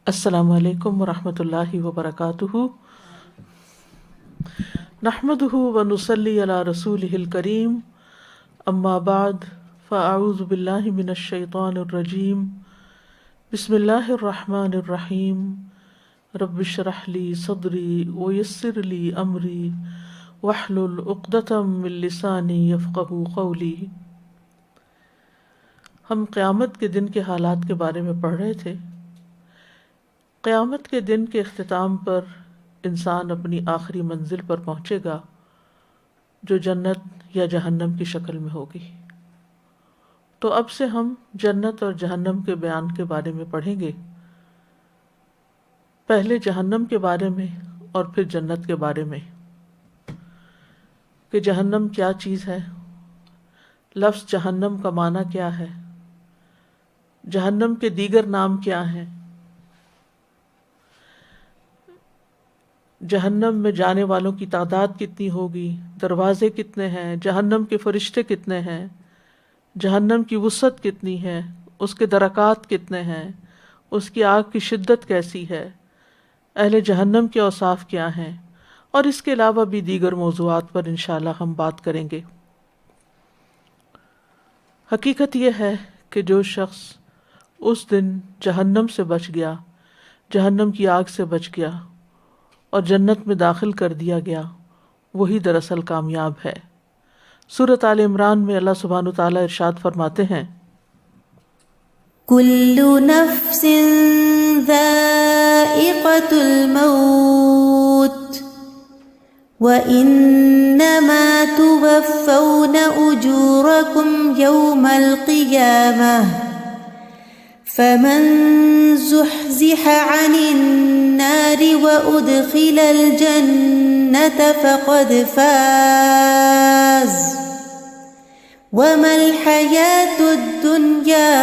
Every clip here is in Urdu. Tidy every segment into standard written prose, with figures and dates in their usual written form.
السلام علیکم ورحمۃ اللہ وبرکاتہ، نحمدہ ونصلی علی رسولہ الکریم، اما بعد فاعوذ باللہ من الشیطان الرجیم، بسم اللہ الرحمن الرحیم، رب اشرح لی صدری ویسر لی امری واحلل عقدۃ من لسانی یفقہوا قولی۔ ہم قیامت کے دن کے حالات کے بارے میں پڑھ رہے تھے۔ قیامت کے دن کے اختتام پر انسان اپنی آخری منزل پر پہنچے گا جو جنت یا جہنم کی شکل میں ہوگی۔ تو اب سے ہم جنت اور جہنم کے بیان کے بارے میں پڑھیں گے، پہلے جہنم کے بارے میں اور پھر جنت کے بارے میں کہ جہنم کیا چیز ہے، لفظ جہنم کا معنی کیا ہے، جہنم کے دیگر نام کیا ہیں، جہنم میں جانے والوں کی تعداد کتنی ہوگی، دروازے کتنے ہیں، جہنم کے فرشتے کتنے ہیں، جہنم کی وسعت کتنی ہے، اس کے درکات کتنے ہیں، اس کی آگ کی شدت کیسی ہے، اہل جہنم کے اوصاف کیا ہیں، اور اس کے علاوہ بھی دیگر موضوعات پر انشاءاللہ ہم بات کریں گے۔ حقیقت یہ ہے کہ جو شخص اس دن جہنم سے بچ گیا، جہنم کی آگ سے بچ گیا اور جنت میں داخل کر دیا گیا، وہی دراصل کامیاب ہے۔ سورۃ آل عمران میں اللہ سبحانہ وتعالیٰ ارشاد فرماتے ہیں، كل نفس ذائقة الموت وإنما توفون أجوركم يوم القيامة فمن زحزح عن النار وأدخل الجنة فقد فاز وما الحياة الدنيا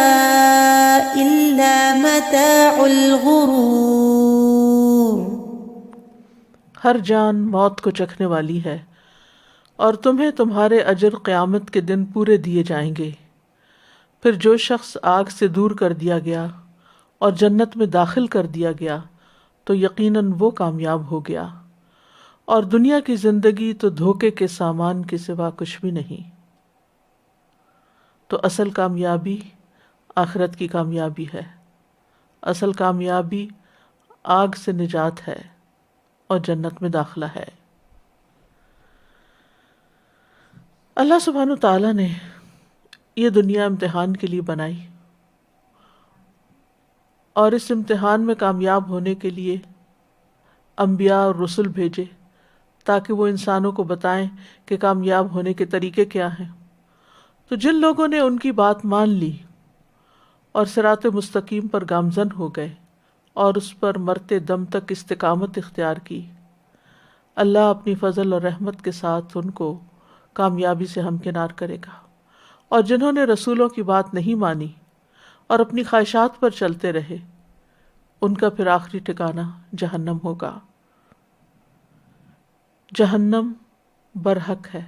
إلا متاع الغرور۔ ہر جان موت کو چکھنے والی ہے، اور تمہیں تمہارے اجر قیامت کے دن پورے دیے جائیں گے۔ پھر جو شخص آگ سے دور کر دیا گیا اور جنت میں داخل کر دیا گیا تو یقیناً وہ کامیاب ہو گیا، اور دنیا کی زندگی تو دھوکے کے سامان کے سوا کچھ بھی نہیں۔ تو اصل کامیابی آخرت کی کامیابی ہے، اصل کامیابی آگ سے نجات ہے اور جنت میں داخلہ ہے۔ اللہ سبحانہ تعالیٰ نے یہ دنیا امتحان کے لیے بنائی، اور اس امتحان میں کامیاب ہونے کے لیے انبیاء اور رسل بھیجے تاکہ وہ انسانوں کو بتائیں کہ کامیاب ہونے کے طریقے کیا ہیں۔ تو جن لوگوں نے ان کی بات مان لی اور صراط مستقیم پر گامزن ہو گئے اور اس پر مرتے دم تک استقامت اختیار کی، اللہ اپنی فضل اور رحمت کے ساتھ ان کو کامیابی سے ہمکنار کرے گا۔ اور جنہوں نے رسولوں کی بات نہیں مانی اور اپنی خواہشات پر چلتے رہے، ان کا پھر آخری ٹھکانہ جہنم ہوگا۔ جہنم برحق ہے،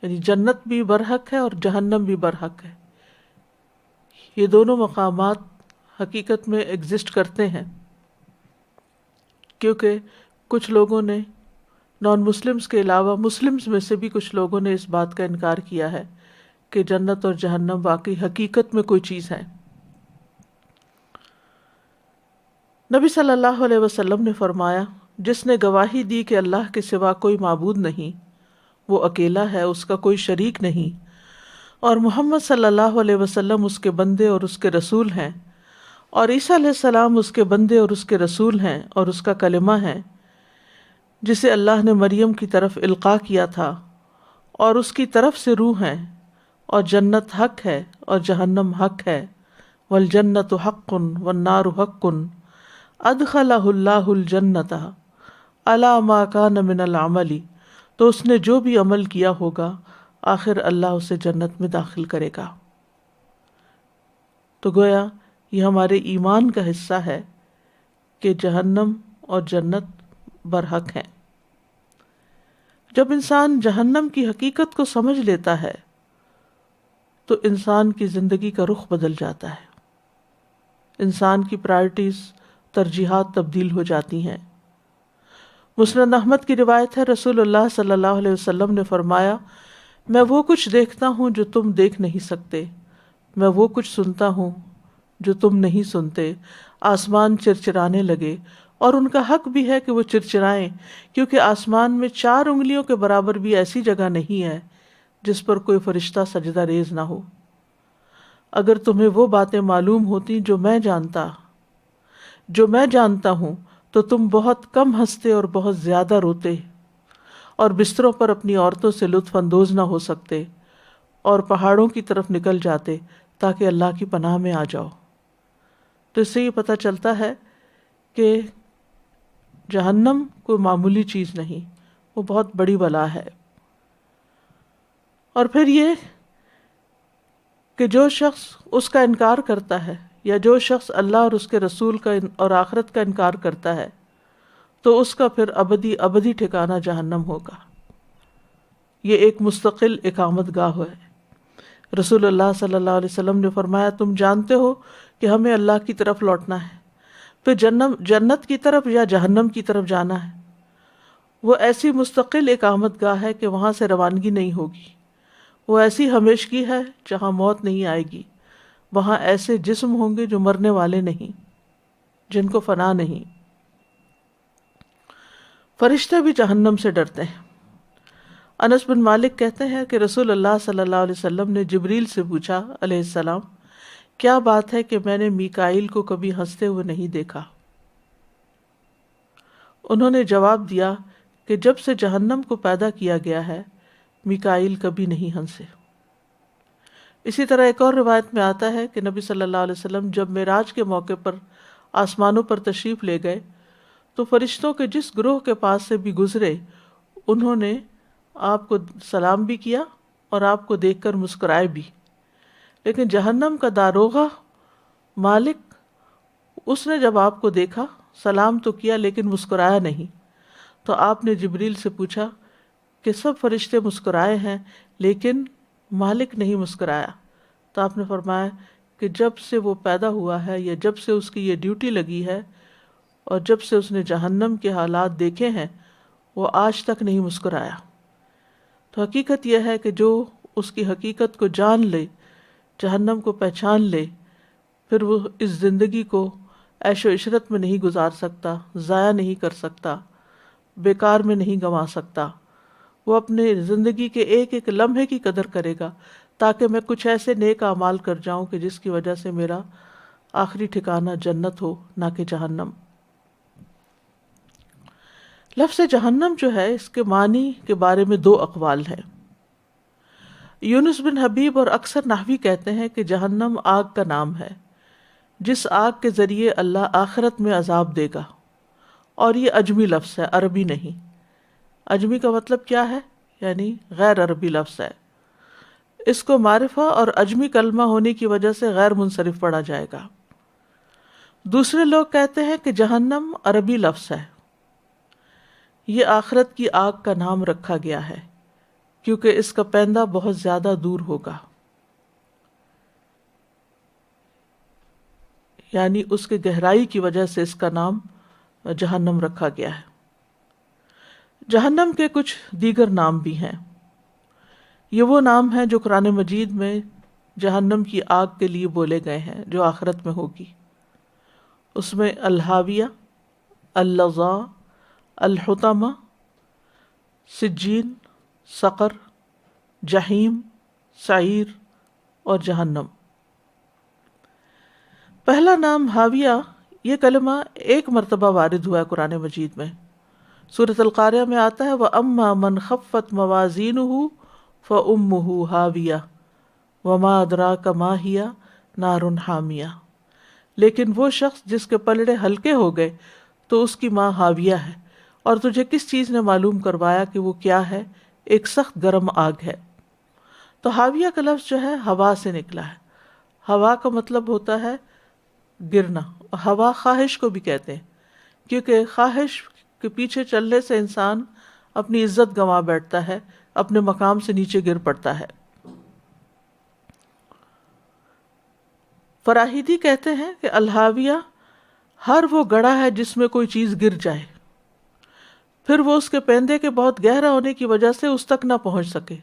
یعنی جنت بھی برحق ہے اور جہنم بھی برحق ہے۔ یہ دونوں مقامات حقیقت میں ایگزسٹ کرتے ہیں، کیونکہ کچھ لوگوں نے نان مسلمز کے علاوہ مسلمز میں سے بھی کچھ لوگوں نے اس بات کا انکار کیا ہے کہ جنت اور جہنم واقعی حقیقت میں کوئی چیز ہے۔ نبی صلی اللہ علیہ وسلم نے فرمایا، جس نے گواہی دی کہ اللہ کے سوا کوئی معبود نہیں، وہ اکیلا ہے، اس کا کوئی شریک نہیں، اور محمد صلی اللہ علیہ وسلم اس کے بندے اور اس کے رسول ہیں، اور عیسیٰ علیہ السلام اس کے بندے اور اس کے رسول ہیں اور اس کا کلمہ ہے جسے اللہ نے مریم کی طرف القاء کیا تھا، اور اس کی طرف سے روح ہیں، اور جنت حق ہے اور جہنم حق ہے، والجنت حق والنار حق، ادخلہ اللہ الجنت علی ما کان من العمل، تو اس نے جو بھی عمل کیا ہوگا آخر اللہ اسے جنت میں داخل کرے گا۔ تو گویا یہ ہمارے ایمان کا حصہ ہے کہ جہنم اور جنت برحق ہیں۔ جب انسان جہنم کی حقیقت کو سمجھ لیتا ہے تو انسان کی زندگی کا رخ بدل جاتا ہے، انسان کی پرائرٹیز ترجیحات تبدیل ہو جاتی ہیں۔ مسند احمد کی روایت ہے، رسول اللہ صلی اللہ علیہ وسلم نے فرمایا، میں وہ کچھ دیکھتا ہوں جو تم دیکھ نہیں سکتے، میں وہ کچھ سنتا ہوں جو تم نہیں سنتے۔ آسمان چرچرانے لگے، اور ان کا حق بھی ہے کہ وہ چرچرائیں، کیونکہ آسمان میں 4 انگلیوں کے برابر بھی ایسی جگہ نہیں ہے جس پر کوئی فرشتہ سجدہ ریز نہ ہو۔ اگر تمہیں وہ باتیں معلوم ہوتی جو میں جانتا ہوں تو تم بہت کم ہنستے اور بہت زیادہ روتے، اور بستروں پر اپنی عورتوں سے لطف اندوز نہ ہو سکتے، اور پہاڑوں کی طرف نکل جاتے تاکہ اللہ کی پناہ میں آ جاؤ۔ تو اس سے یہ پتہ چلتا ہے کہ جہنم کوئی معمولی چیز نہیں، وہ بہت بڑی بلا ہے۔ اور پھر یہ کہ جو شخص اس کا انکار کرتا ہے، یا جو شخص اللہ اور اس کے رسول کا اور آخرت کا انکار کرتا ہے، تو اس کا پھر ابدی ٹھکانہ جہنم ہوگا۔ یہ ایک مستقل اقامت گاہ ہے۔ رسول اللہ صلی اللہ علیہ وسلم نے فرمایا، تم جانتے ہو کہ ہمیں اللہ کی طرف لوٹنا ہے، پھر جنت کی طرف یا جہنم کی طرف جانا ہے۔ وہ ایسی مستقل اقامت گاہ ہے کہ وہاں سے روانگی نہیں ہوگی۔ وہ ایسی ہمیشگی ہے جہاں موت نہیں آئے گی۔ وہاں ایسے جسم ہوں گے جو مرنے والے نہیں، جن کو فنا نہیں۔ فرشتے بھی جہنم سے ڈرتے ہیں۔ انس بن مالک کہتے ہیں کہ رسول اللہ صلی اللہ علیہ وسلم نے جبریل سے پوچھا علیہ السلام، کیا بات ہے کہ میں نے میکائیل کو کبھی ہنستے ہوئے نہیں دیکھا؟ انہوں نے جواب دیا کہ جب سے جہنم کو پیدا کیا گیا ہے میکائیل کبھی نہیں ہنسے۔ اسی طرح ایک اور روایت میں آتا ہے کہ نبی صلی اللہ علیہ وسلم جب معراج کے موقع پر آسمانوں پر تشریف لے گئے تو فرشتوں کے جس گروہ کے پاس سے بھی گزرے انہوں نے آپ کو سلام بھی کیا اور آپ کو دیکھ کر مسکرائے بھی، لیکن جہنم کا داروغہ مالک، اس نے جب آپ کو دیکھا سلام تو کیا لیکن مسکرایا نہیں۔ تو آپ نے جبریل سے پوچھا کہ سب فرشتے مسکرائے ہیں لیکن مالک نہیں مسکرایا۔ تو آپ نے فرمایا کہ جب سے وہ پیدا ہوا ہے، یا جب سے اس کی یہ ڈیوٹی لگی ہے، اور جب سے اس نے جہنم کے حالات دیکھے ہیں، وہ آج تک نہیں مسکرایا۔ تو حقیقت یہ ہے کہ جو اس کی حقیقت کو جان لے، جہنم کو پہچان لے، پھر وہ اس زندگی کو عیش و عشرت میں نہیں گزار سکتا، ضائع نہیں کر سکتا، بیکار میں نہیں گنوا سکتا۔ وہ اپنے زندگی کے ایک ایک لمحے کی قدر کرے گا، تاکہ میں کچھ ایسے نیک اعمال کر جاؤں کہ جس کی وجہ سے میرا آخری ٹھکانہ جنت ہو، نہ کہ جہنم۔ لفظ جہنم جو ہے، اس کے معنی کے بارے میں 2 اقوال ہیں۔ یونس بن حبیب اور اکثر نحوی کہتے ہیں کہ جہنم آگ کا نام ہے، جس آگ کے ذریعے اللہ آخرت میں عذاب دے گا، اور یہ عجمی لفظ ہے، عربی نہیں۔ عجمی کا مطلب کیا ہے؟ یعنی غیر عربی لفظ ہے۔ اس کو معرفہ اور عجمی کلمہ ہونے کی وجہ سے غیر منصرف پڑھا جائے گا۔ دوسرے لوگ کہتے ہیں کہ جہنم عربی لفظ ہے، یہ آخرت کی آگ کا نام رکھا گیا ہے کیونکہ اس کا پیندہ بہت زیادہ دور ہوگا، یعنی اس کے گہرائی کی وجہ سے اس کا نام جہنم رکھا گیا ہے۔ جہنم کے کچھ دیگر نام بھی ہیں۔ یہ وہ نام ہیں جو قرآن مجید میں جہنم کی آگ کے لیے بولے گئے ہیں جو آخرت میں ہوگی۔ اس میں الحاویہ، اللظیٰ، الحطمہ، سجین، سقر، جہیم، سعیر اور جہنم۔ پہلا نام حاویہ، یہ کلمہ ایک مرتبہ وارد ہوا ہے قرآن مجید میں۔ سورۃ القاریہ میں آتا ہے وَأَمَّا مَنْ خَفَّتْ مَوَازِينُهُ فَأُمُّهُ هَاوِيَةٌ وَمَا أَدْرَاكَ مَا هِيَ نَارٌ حَامِيَةٌ، لیکن وہ شخص جس کے پلڑے ہلکے ہو گئے تو اس کی ماں حاویہ ہے، اور تجھے کس چیز نے معلوم کروایا کہ وہ کیا ہے؟ ایک سخت گرم آگ ہے۔ تو حاویہ کا لفظ جو ہے ہوا سے نکلا ہے۔ ہوا کا مطلب ہوتا ہے گرنا، ہوا خواہش کو بھی کہتے ہیں، کیونکہ خواہش کے پیچھے چلنے سے انسان اپنی عزت گنوا بیٹھتا ہے، اپنے مقام سے نیچے گر پڑتا ہے۔ فراہیدی کہتے ہیں کہ الحاویہ ہر وہ گڑھا ہے جس میں کوئی چیز گر جائے، پھر وہ اس کے پیندے کے بہت گہرا ہونے کی وجہ سے اس تک نہ پہنچ سکے،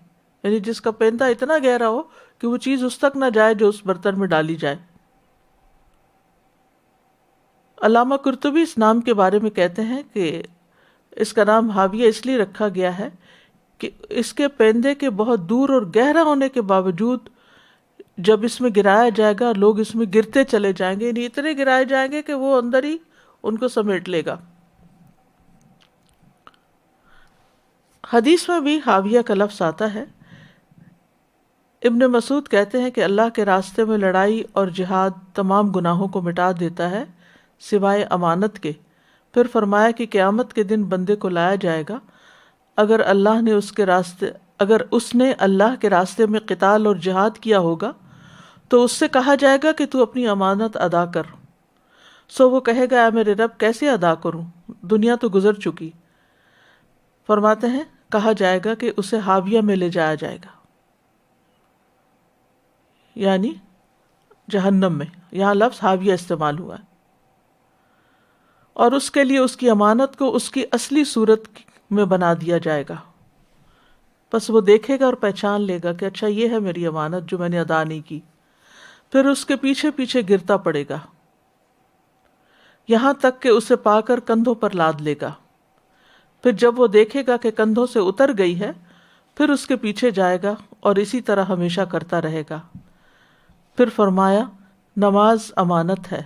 یعنی جس کا پیندہ اتنا گہرا ہو کہ وہ چیز اس تک نہ جائے جو اس برتن میں ڈالی جائے۔ علامہ قرطبی اس نام کے بارے میں کہتے ہیں کہ اس کا نام حاویہ اس لیے رکھا گیا ہے کہ اس کے پیندے کے بہت دور اور گہرا ہونے کے باوجود جب اس میں گرایا جائے گا لوگ اس میں گرتے چلے جائیں گے، یعنی اتنے گرائے جائیں گے کہ وہ اندر ہی ان کو سمیٹ لے گا۔ حدیث میں بھی حاویہ کا لفظ آتا ہے۔ ابن مسعود کہتے ہیں کہ اللہ کے راستے میں لڑائی اور جہاد تمام گناہوں کو مٹا دیتا ہے سوائے امانت کے۔ پھر فرمایا کہ قیامت کے دن بندے کو لایا جائے گا، اگر اس نے اللہ کے راستے میں قتال اور جہاد کیا ہوگا تو اس سے کہا جائے گا کہ تو اپنی امانت ادا کر، سو وہ کہے گا اے میرے رب کیسے ادا کروں، دنیا تو گزر چکی۔ فرماتے ہیں کہا جائے گا کہ اسے حاویہ میں لے جایا جائے گا، یعنی جہنم میں، یہاں لفظ حاویہ استعمال ہوا ہے، اور اس کے لیے اس کی امانت کو اس کی اصلی صورت میں بنا دیا جائے گا۔ بس وہ دیکھے گا اور پہچان لے گا کہ اچھا یہ ہے میری امانت جو میں نے ادا نہیں کی، پھر اس کے پیچھے پیچھے گرتا پڑے گا یہاں تک کہ اسے پا کر کندھوں پر لاد لے گا۔ پھر جب وہ دیکھے گا کہ کندھوں سے اتر گئی ہے پھر اس کے پیچھے جائے گا اور اسی طرح ہمیشہ کرتا رہے گا۔ پھر فرمایا نماز امانت ہے،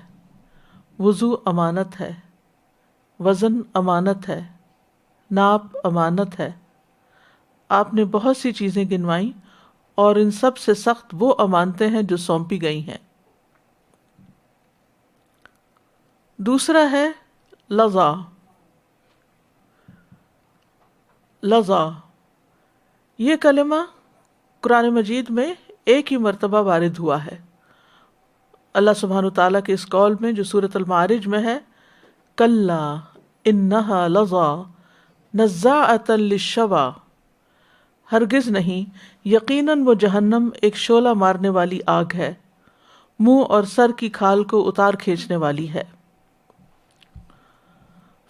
وضو امانت ہے، وزن امانت ہے، ناپ امانت ہے۔ آپ نے بہت سی چیزیں گنوائیں اور ان سب سے سخت وہ امانتیں ہیں جو سونپی گئی ہیں۔ دوسرا ہے لظا۔ لظا یہ کلمہ قرآن مجید میں ایک ہی مرتبہ وارد ہوا ہے۔ اللہ سبحانہ وتعالیٰ کے اس قول میں جو سورۃ المعارج میں ہے، کلا انہا لظا نزاعۃ للشویٰ، ہرگز نہیں، یقیناً وہ جہنم ایک شعلہ مارنے والی آگ ہے، منہ اور سر کی کھال کو اتار کھینچنے والی ہے۔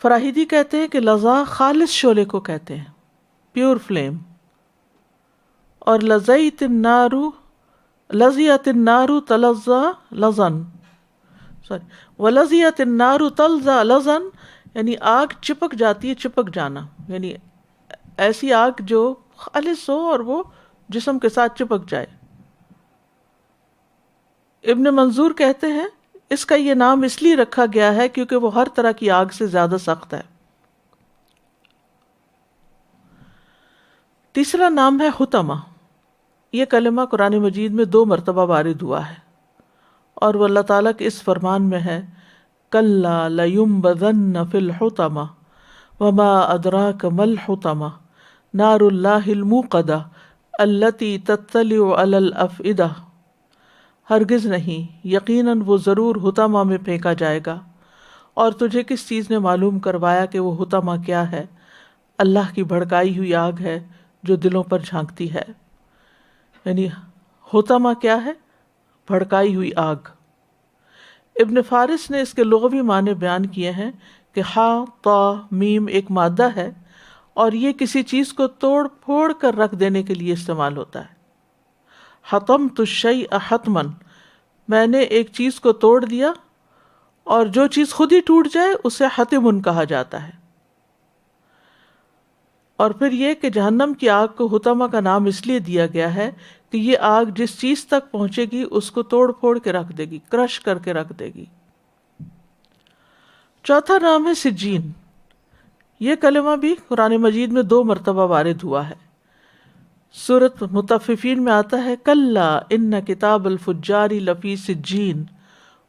فراہیدی کہتے ہیں کہ لظا خالص شعلے کو کہتے ہیں، پیور فلیم، اور لزیت النار تلظا لظن، ولزیت النار تلظا لظن، یعنی آگ چپک جاتی ہے، چپک جانا، یعنی ایسی آگ جو خالص ہو اور وہ جسم کے ساتھ چپک جائے۔ ابن منظور کہتے ہیں اس کا یہ نام اس لیے رکھا گیا ہے کیونکہ وہ ہر طرح کی آگ سے زیادہ سخت ہے۔ تیسرا نام ہے حطمہ۔ یہ کلمہ قرآن مجید میں 2 مرتبہ وارد ہوا ہے، اور وہ اللہ تعالیٰ کے اس فرمان میں ہے کلا لینبذن فی الحطمہ وما ادراک ما الحطمہ نار اللہ الموقدہ التی تطلع علی الافئدہ، ہرگز نہیں، یقیناً وہ ضرور حطمہ میں پھینکا جائے گا، اور تجھے کس چیز نے معلوم کروایا کہ وہ حطمہ کیا ہے؟ اللہ کی بھڑکائی ہوئی آگ ہے جو دلوں پر جھانکتی ہے۔ یعنی حطمہ کیا ہے؟ بھڑکائی ہوئی آگ۔ ابن فارس نے اس کے لغوی معنی بیان کیے ہیں کہ ہا تا میم ایک مادہ ہے اور یہ کسی چیز کو توڑ پھوڑ کر رکھ دینے کے لیے استعمال ہوتا ہے۔ حطمت الشیء حتمن، میں نے ایک چیز کو توڑ دیا، اور جو چیز خود ہی ٹوٹ جائے اسے حتمن کہا جاتا ہے۔ اور پھر یہ کہ جہنم کی آگ کو حطمہ کا نام اس لیے دیا گیا ہے کہ یہ آگ جس چیز تک پہنچے گی اس کو توڑ پھوڑ کے رکھ دے گی، کرش کر کے رکھ دے گی۔ چوتھا نام ہے سجین۔ یہ کلمہ بھی قرآن مجید میں 2 مرتبہ وارد ہوا ہے۔ سورۃ مطففین میں آتا ہے کلا ان کتاب الفجار لفی سجین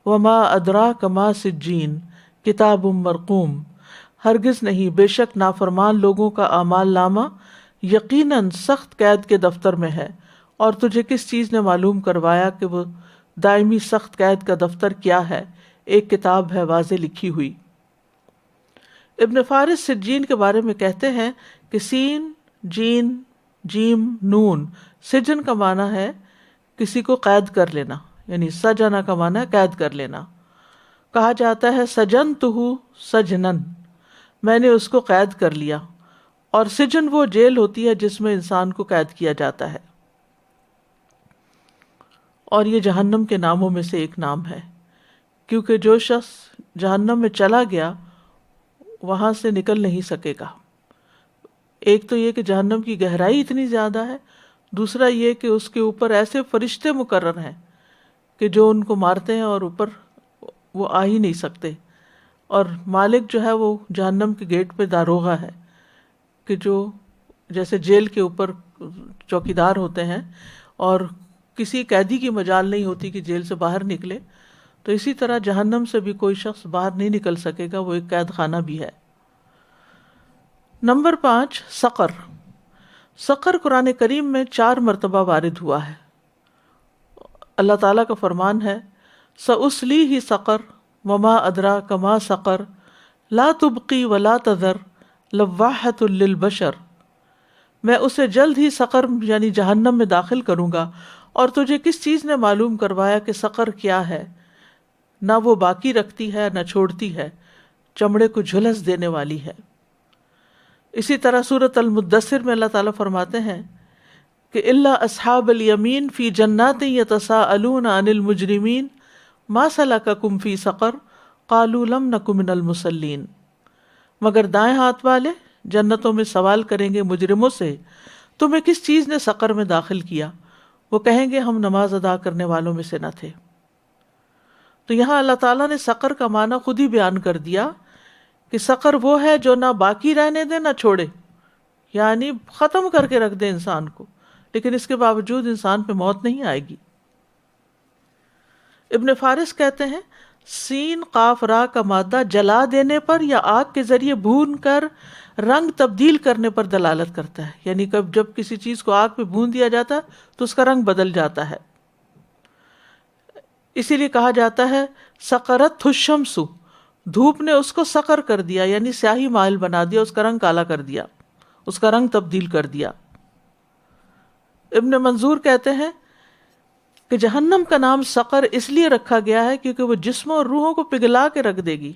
وما ادراک ما سجین کتاب مرقوم، ہرگز نہیں، بے شک نافرمان لوگوں کا اعمال نامہ یقیناً سخت قید کے دفتر میں ہے، اور تجھے کس چیز نے معلوم کروایا کہ وہ دائمی سخت قید کا دفتر کیا ہے؟ ایک کتاب ہے واضح لکھی ہوئی۔ ابن فارس سجین کے بارے میں کہتے ہیں کہ سین جین جیم نون، سجن کا معنی ہے کسی کو قید کر لینا، یعنی سجنا کا معنی ہے قید کر لینا، کہا جاتا ہے سجنتہ سجنن، میں نے اس کو قید کر لیا، اور سجن وہ جیل ہوتی ہے جس میں انسان کو قید کیا جاتا ہے، اور یہ جہنم کے ناموں میں سے ایک نام ہے، کیونکہ جو شخص جہنم میں چلا گیا وہاں سے نکل نہیں سکے گا۔ ایک تو یہ کہ جہنم کی گہرائی اتنی زیادہ ہے، دوسرا یہ کہ اس کے اوپر ایسے فرشتے مقرر ہیں کہ جو ان کو مارتے ہیں اور اوپر وہ آ ہی نہیں سکتے، اور مالک جو ہے وہ جہنم کے گیٹ پہ داروغہ ہے کہ جو جیسے جیل کے اوپر چوکیدار ہوتے ہیں اور کسی قیدی کی مجال نہیں ہوتی کہ جیل سے باہر نکلے، تو اسی طرح جہنم سے بھی کوئی شخص باہر نہیں نکل سکے گا، وہ ایک قید خانہ بھی ہے۔ نمبر 5، سقر۔ سقر قرآن کریم میں 4 مرتبہ وارد ہوا ہے۔ اللہ تعالیٰ کا فرمان ہے سأصلیہ سقر وما ادراک ما سقر لا تبقی ولا تذر لواحۃ للبشر، میں اسے جلد ہی سقر یعنی جہنم میں داخل کروں گا، اور تجھے کس چیز نے معلوم کروایا کہ سقر کیا ہے؟ نہ وہ باقی رکھتی ہے نہ چھوڑتی ہے، چمڑے کو جھلس دینے والی ہے۔ اسی طرح سورۃ المدثر میں اللہ تعالیٰ فرماتے ہیں کہ الا اصحاب الیمین فی جنات یتساءلون عن المجرمین ما سلککم فی سقر قالوا لم نک من المصلین، مگر دائیں ہاتھ والے جنتوں میں سوال کریں گے مجرموں سے تمہیں کس چیز نے سقر میں داخل کیا؟ وہ کہیں گے ہم نماز ادا کرنے والوں میں سے نہ تھے۔ تو یہاں اللہ تعالیٰ نے سقر کا معنی خود ہی بیان کر دیا کہ سقر وہ ہے جو نہ باقی رہنے دے نہ چھوڑے، یعنی ختم کر کے رکھ دے انسان کو، لیکن اس کے باوجود انسان پہ موت نہیں آئے گی۔ ابن فارس کہتے ہیں سین قاف را کا مادہ جلا دینے پر یا آگ کے ذریعے بھون کر رنگ تبدیل کرنے پر دلالت کرتا ہے، یعنی جب کسی چیز کو آگ پہ بھون دیا جاتا ہے تو اس کا رنگ بدل جاتا ہے۔ اسی لیے کہا جاتا ہے سقرت الشمس، دھوپ نے اس کو سقر کر دیا، یعنی سیاہی مائل بنا دیا، اس کا رنگ کالا کر دیا، اس کا رنگ تبدیل کر دیا۔ ابن منظور کہتے ہیں کہ جہنم کا نام سقر اس لیے رکھا گیا ہے کیونکہ وہ جسموں اور روحوں کو پگھلا کے رکھ دے گی،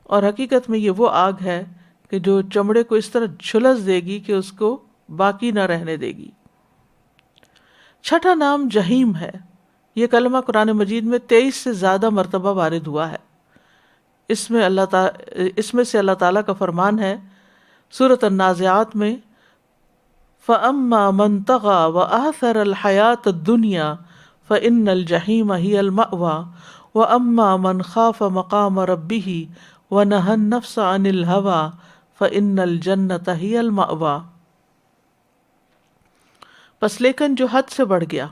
اور حقیقت میں یہ وہ آگ ہے کہ جو چمڑے کو اس طرح جھلس دے گی کہ اس کو باقی نہ رہنے دے گی۔ چھٹا نام جہیم ہے۔ یہ کلمہ قرآن مجید میں 23 سے زیادہ مرتبہ وارد ہوا ہے۔ اس میں سے اللہ تعالیٰ کا فرمان ہے سورۃ النازعات میں فَأَمَّا مَنْ طَغَى وَآثَرَ الْحَيَاةَ الدُّنْيَا فَإِنَّ الْجَحِيمَ هِيَ الْمَأْوَى وَأَمَّا مَنْ خَافَ مَقَامَ رَبِّهِ وَنَهَى النَّفْسَ عَنِ الْهَوَى فَإِنَّ الْجَنَّةَ هِيَ الْمَأْوَى۔ پس لیکن جو حد سے بڑھ گیا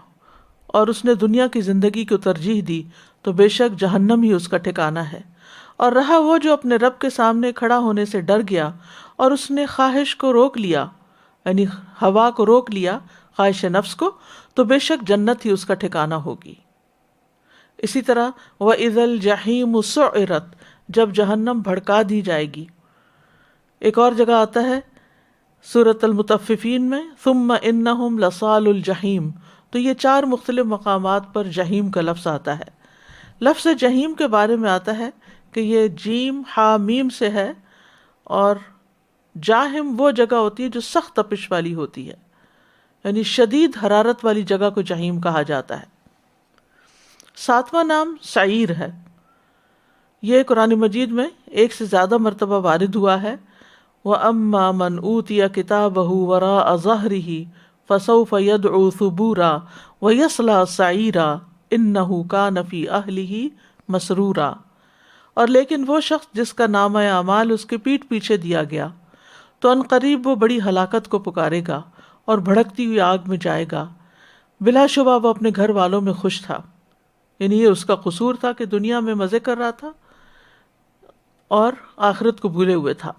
اور اس نے دنیا کی زندگی کو ترجیح دی تو بے شک جہنم ہی اس کا ٹھکانہ ہے، اور رہا وہ جو اپنے رب کے سامنے کھڑا ہونے سے ڈر گیا اور اس نے خواہش کو روک لیا، یعنی ہوا کو روک لیا، خواہش نفس کو، تو بے شک جنت ہی اس کا ٹھکانہ ہوگی۔ اسی طرح وَإِذَا الْجَحِيمُ سُعِّرَتْ، جب جہنم بھڑکا دی جائے گی۔ ایک اور جگہ آتا ہے سورۃ المطففین میں ثُمَّ إِنَّهُمْ لَصَالُو الْجَحِيمِ، تو یہ 4 مختلف مقامات پر جہیم کا لفظ آتا ہے۔ لفظ جہیم کے بارے میں آتا ہے کہ یہ جیم ہا میم سے ہے، اور جاہم وہ جگہ ہوتی ہے جو سخت تپش والی ہوتی ہے، یعنی شدید حرارت والی جگہ کو جہیم کہا جاتا ہے۔ 7واں نام سعیر ہے۔ یہ قرآن مجید میں 1 سے زیادہ مرتبہ وارد ہوا ہے۔ وَأَمَّا مَنْ أُوتِيَ كِتَابَهُ وَرَاءَ ظَهْرِهِ فَسَوْفَ يَدْعُو ثُبُورًا وَيَصْلَىٰ سَعِيرًا إِنَّهُ كَانَ فِي أَهْلِهِ مَسْرُورًا، اور لیکن وہ شخص جس کا نامہ اعمال اس کے پیٹھ پیچھے دیا گیا تو ان قریب وہ بڑی ہلاکت کو پکارے گا اور بھڑکتی ہوئی آگ میں جائے گا، بلا شبہ وہ اپنے گھر والوں میں خوش تھا، یعنی یہ اس کا قصور تھا کہ دنیا میں مزے کر رہا تھا اور آخرت کو بھولے ہوئے تھا۔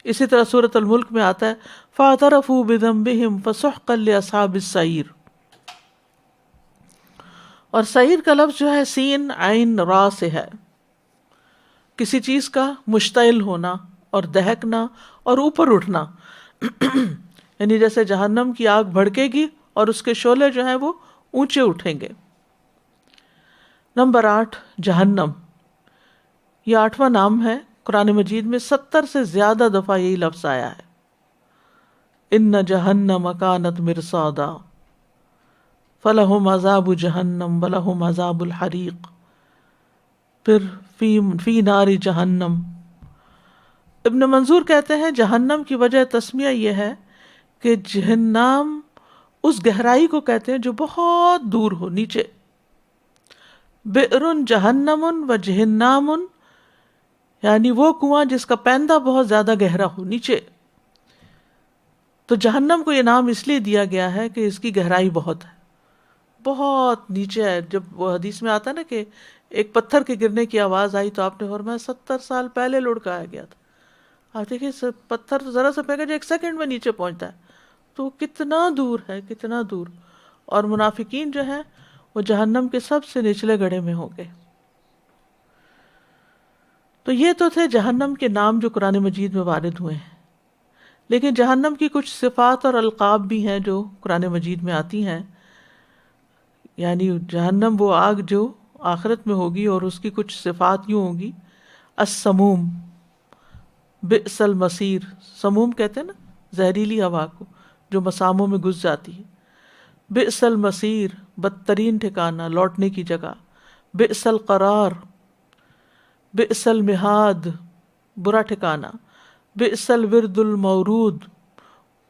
اسی طرح سورۃ الملک میں آتا ہے فَاعْتَرَفُوا بِذَنبِهِمْ فَسُحْقًا لِّأَصْحَابِ السَّعِيرِ، اور سعیر کا لفظ جو ہے سین عین را سے ہے، کسی چیز کا مشتعل ہونا اور دہکنا اور اوپر اٹھنا، یعنی جیسے جہنم کی آگ بھڑکے گی اور اس کے شعلے جو ہیں وہ اونچے اٹھیں گے۔ نمبر 8 جہنم، یہ 8واں نام ہے۔ قرآن مجید میں 70 سے زیادہ دفعہ یہی لفظ آیا ہے، ان جہنم کانت مرصادا فلہم عذاب جہنم ولہم عذاب الحریق، پھر فی نار جہنم۔ ابن منظور کہتے ہیں جہنم کی وجہ تسمیہ یہ ہے کہ جہنم اس گہرائی کو کہتے ہیں جو بہت دور ہو، نیچے۔ بئر جہنم و جہنم، یعنی وہ کنواں جس کا پیندہ بہت زیادہ گہرا ہو، نیچے۔ تو جہنم کو یہ نام اس لیے دیا گیا ہے کہ اس کی گہرائی بہت ہے، بہت نیچے ہے۔ جب وہ حدیث میں آتا ہے نا کہ ایک پتھر کے گرنے کی آواز آئی تو آپ نے فرمایا 70 سال پہلے لڑکایا گیا تھا۔ آپ دیکھیں پتھر ذرا سا پھینکا جو 1 سیکنڈ میں نیچے پہنچتا ہے، تو کتنا دور ہے، کتنا دور۔ اور منافقین جو ہیں وہ جہنم کے سب سے نچلے گڑھے میں ہوں گے۔ تو یہ تو تھے جہنم کے نام جو قرآن مجید میں وارد ہوئے ہیں، لیکن جہنم کی کچھ صفات اور القاب بھی ہیں جو قرآن مجید میں آتی ہیں۔ یعنی جہنم وہ آگ جو آخرت میں ہوگی، اور اس کی کچھ صفات یوں ہوگی: السموم، بئس المصیر، سموم کہتے ہیں نا زہریلی ہوا کو جو مساموں میں گھس جاتی ہے۔ بئس المصیر، بدترین ٹھکانہ، لوٹنے کی جگہ۔ بئس القرار، بئس المہاد، برا ٹھکانہ۔ بئس الورد المورود،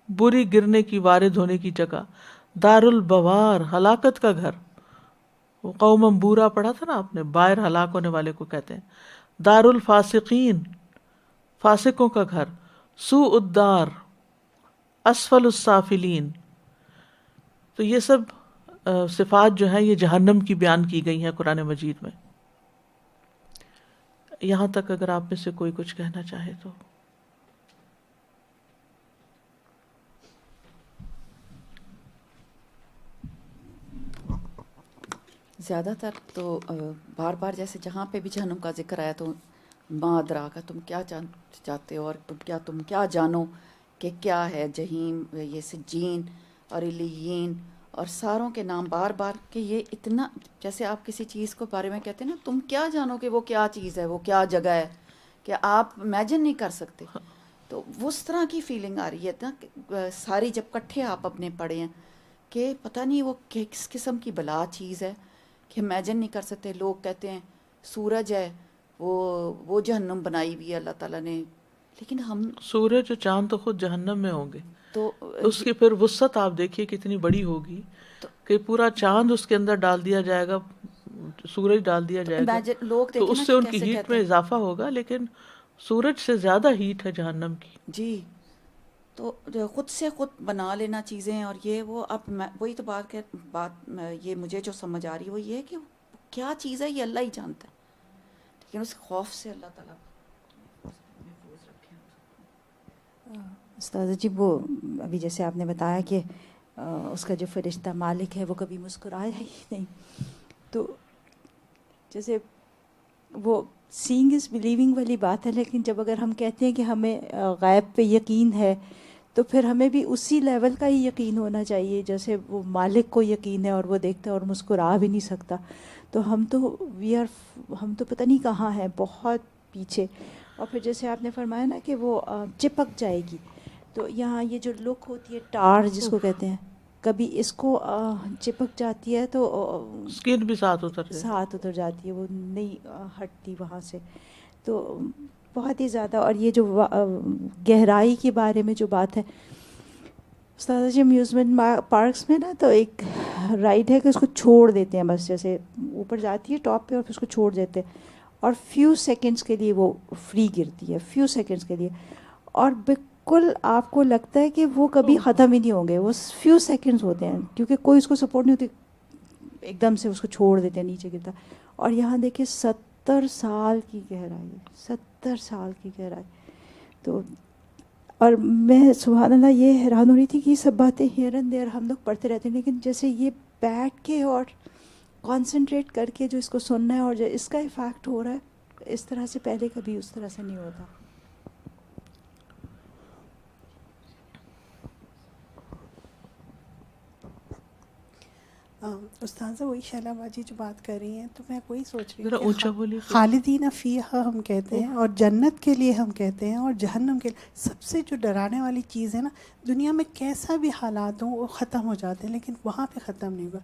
بری گرنے کی، وارد ہونے کی جگہ۔ دار البوار، ہلاکت کا گھر۔ وہ قومم بورا پڑھا تھا نا آپ نے، باہر ہلاک ہونے والے کو کہتے ہیں۔ دار الفاسقین، فاسقوں کا گھر۔ سوء الدار، اسفل السافلین۔ تو یہ سب صفات جو ہیں یہ جہنم کی بیان کی گئی ہیں قرآن مجید میں۔ یہاں تک اگر آپ میں سے کوئی کچھ کہنا چاہے تو۔ زیادہ تر تو بار بار جیسے جہاں پہ بھی جہنم کا ذکر آیا تو ما ادراک، تم کیا چاہتے ہو، اور تم کیا جانو کہ کیا ہے جہیم، یہ سجین اور علیین، اور ساروں کے نام بار بار، کہ یہ اتنا، جیسے آپ کسی چیز کو بارے میں کہتے ہیں نا، تم کیا جانو کہ وہ کیا چیز ہے، وہ کیا جگہ ہے، کہ آپ امیجن نہیں کر سکتے۔ تو اس طرح کی فیلنگ آ رہی ہے نا، ساری جب کٹھے آپ اپنے پڑھے ہیں کہ پتہ نہیں وہ کس قسم کی بلا چیز ہے کہ امیجن نہیں کر سکتے۔ لوگ کہتے ہیں سورج ہے، وہ جہنم بنائی ہوئی ہے اللہ تعالیٰ نے، لیکن ہم سورج اور چاند تو خود جہنم میں ہوں گے، تو اس کی پھر وسعت آپ دیکھیے کتنی بڑی ہوگی کہ پورا چاند اس کے اندر ڈال دیا جائے گا، سورج ڈال دیا جائے گا، لوگ تو دیکھیں نا اس سے کہ ان کی کیسے ہیٹ کہتے میں ہیں اضافہ ہوگا، لیکن سورج سے زیادہ ہیٹ ہے جہنم کی۔ جی، تو خود سے خود بنا لینا چیزیں، اور یہ وہ اب وہی تو بات یہ مجھے جو سمجھ آ رہی ہے وہ یہ ہے کہ کیا چیز ہے یہ اللہ ہی جانتا ہے، لیکن اس خوف سے اللہ تعالیٰ محفوظ رکھیں۔ استاذہ جی، وہ ابھی جیسے آپ نے بتایا کہ اس کا جو فرشتہ مالک ہے وہ کبھی مسکرایا ہی نہیں، تو جیسے وہ سینگ از بلیونگ والی بات ہے، لیکن جب اگر ہم کہتے ہیں کہ ہمیں غیب پہ یقین ہے تو پھر ہمیں بھی اسی لیول کا ہی یقین ہونا چاہیے جیسے وہ مالک کو یقین ہے، اور وہ دیکھتا ہے اور مسکرا بھی نہیں سکتا۔ تو ہم تو پتہ نہیں کہاں ہیں، بہت پیچھے۔ اور پھر جیسے آپ نے فرمایا نا کہ وہ چپک جائے گی، تو یہاں یہ جو لک ہوتی ہے ٹار جس کو کہتے ہیں، کبھی اس کو چپک جاتی ہے تو اسکن بھی ساتھ اتر جائے۔ ساتھ اتر جاتی ہے، وہ نہیں ہٹتی وہاں سے، تو بہت ہی زیادہ۔ اور یہ جو گہرائی کے بارے میں جو بات ہے، استاد جی امیوزمنٹ پارکس میں نا تو ایک رائڈ ہے کہ اس کو چھوڑ دیتے ہیں، بس جیسے اوپر جاتی ہے ٹاپ پہ اور پھر اس کو چھوڑ دیتے ہیں، اور فیو سیکنڈز کے لیے وہ فری گرتی ہے، فیو سیکنڈز کے لیے، اور بالکل آپ کو لگتا ہے کہ وہ کبھی ختم ہی نہیں ہوں گے، وہ فیو سیکنڈز ہوتے ہیں کیونکہ کوئی اس کو سپورٹ نہیں ہوتی، ایک دم سے اس کو چھوڑ دیتے ہیں، نیچے گرتا۔ اور یہاں دیکھیں 70 سال کی گہرائی، 70 سال کی گہرائی۔ تو اور میں سبحان اللہ یہ حیران ہو رہی تھی کہ یہ سب باتیں ہیئر اینڈ دیئر ہم لوگ پڑھتے رہتے ہیں، لیکن جیسے یہ بیٹھ کے اور کانسنٹریٹ کر کے جو اس کو سننا ہے اور جو اس کا ایفیکٹ ہو رہا ہے، اس طرح سے پہلے کبھی اس طرح سے نہیں ہوتا۔ استاذہ وہی شیلا باجی جو بات کر رہی ہیں، تو میں وہی سوچ رہی ذرا ہوں اونچا کہ بولیے. خالدین فیہا ہم کہتے ہیں، اور جنت کے لیے ہم کہتے ہیں، اور جہنم کے لیے. سب سے جو ڈرانے والی چیز ہے نا، دنیا میں کیسا بھی حالات ہوں وہ ختم ہو جاتے ہیں، لیکن وہاں پہ ختم نہیں ہوا.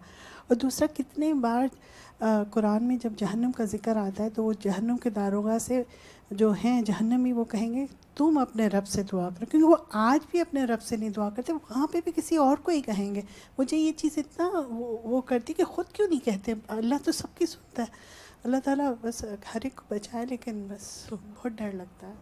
اور دوسرا، کتنے بار قرآن میں جب جہنم کا ذکر آتا ہے تو وہ جہنم کے داروغہ سے جو ہیں جہنمی، وہ کہیں گے تم اپنے رب سے دعا کرو، کیونکہ وہ آج بھی اپنے رب سے نہیں دعا کرتے، وہاں پہ بھی کسی اور کو ہی کہیں گے. مجھے یہ چیز اتنا وہ کرتی کہ خود کیوں نہیں کہتے. اللہ تو سب کی سنتا ہے. اللہ تعالیٰ بس ہر ایک کو بچائے، لیکن بس بہت ڈر لگتا ہے.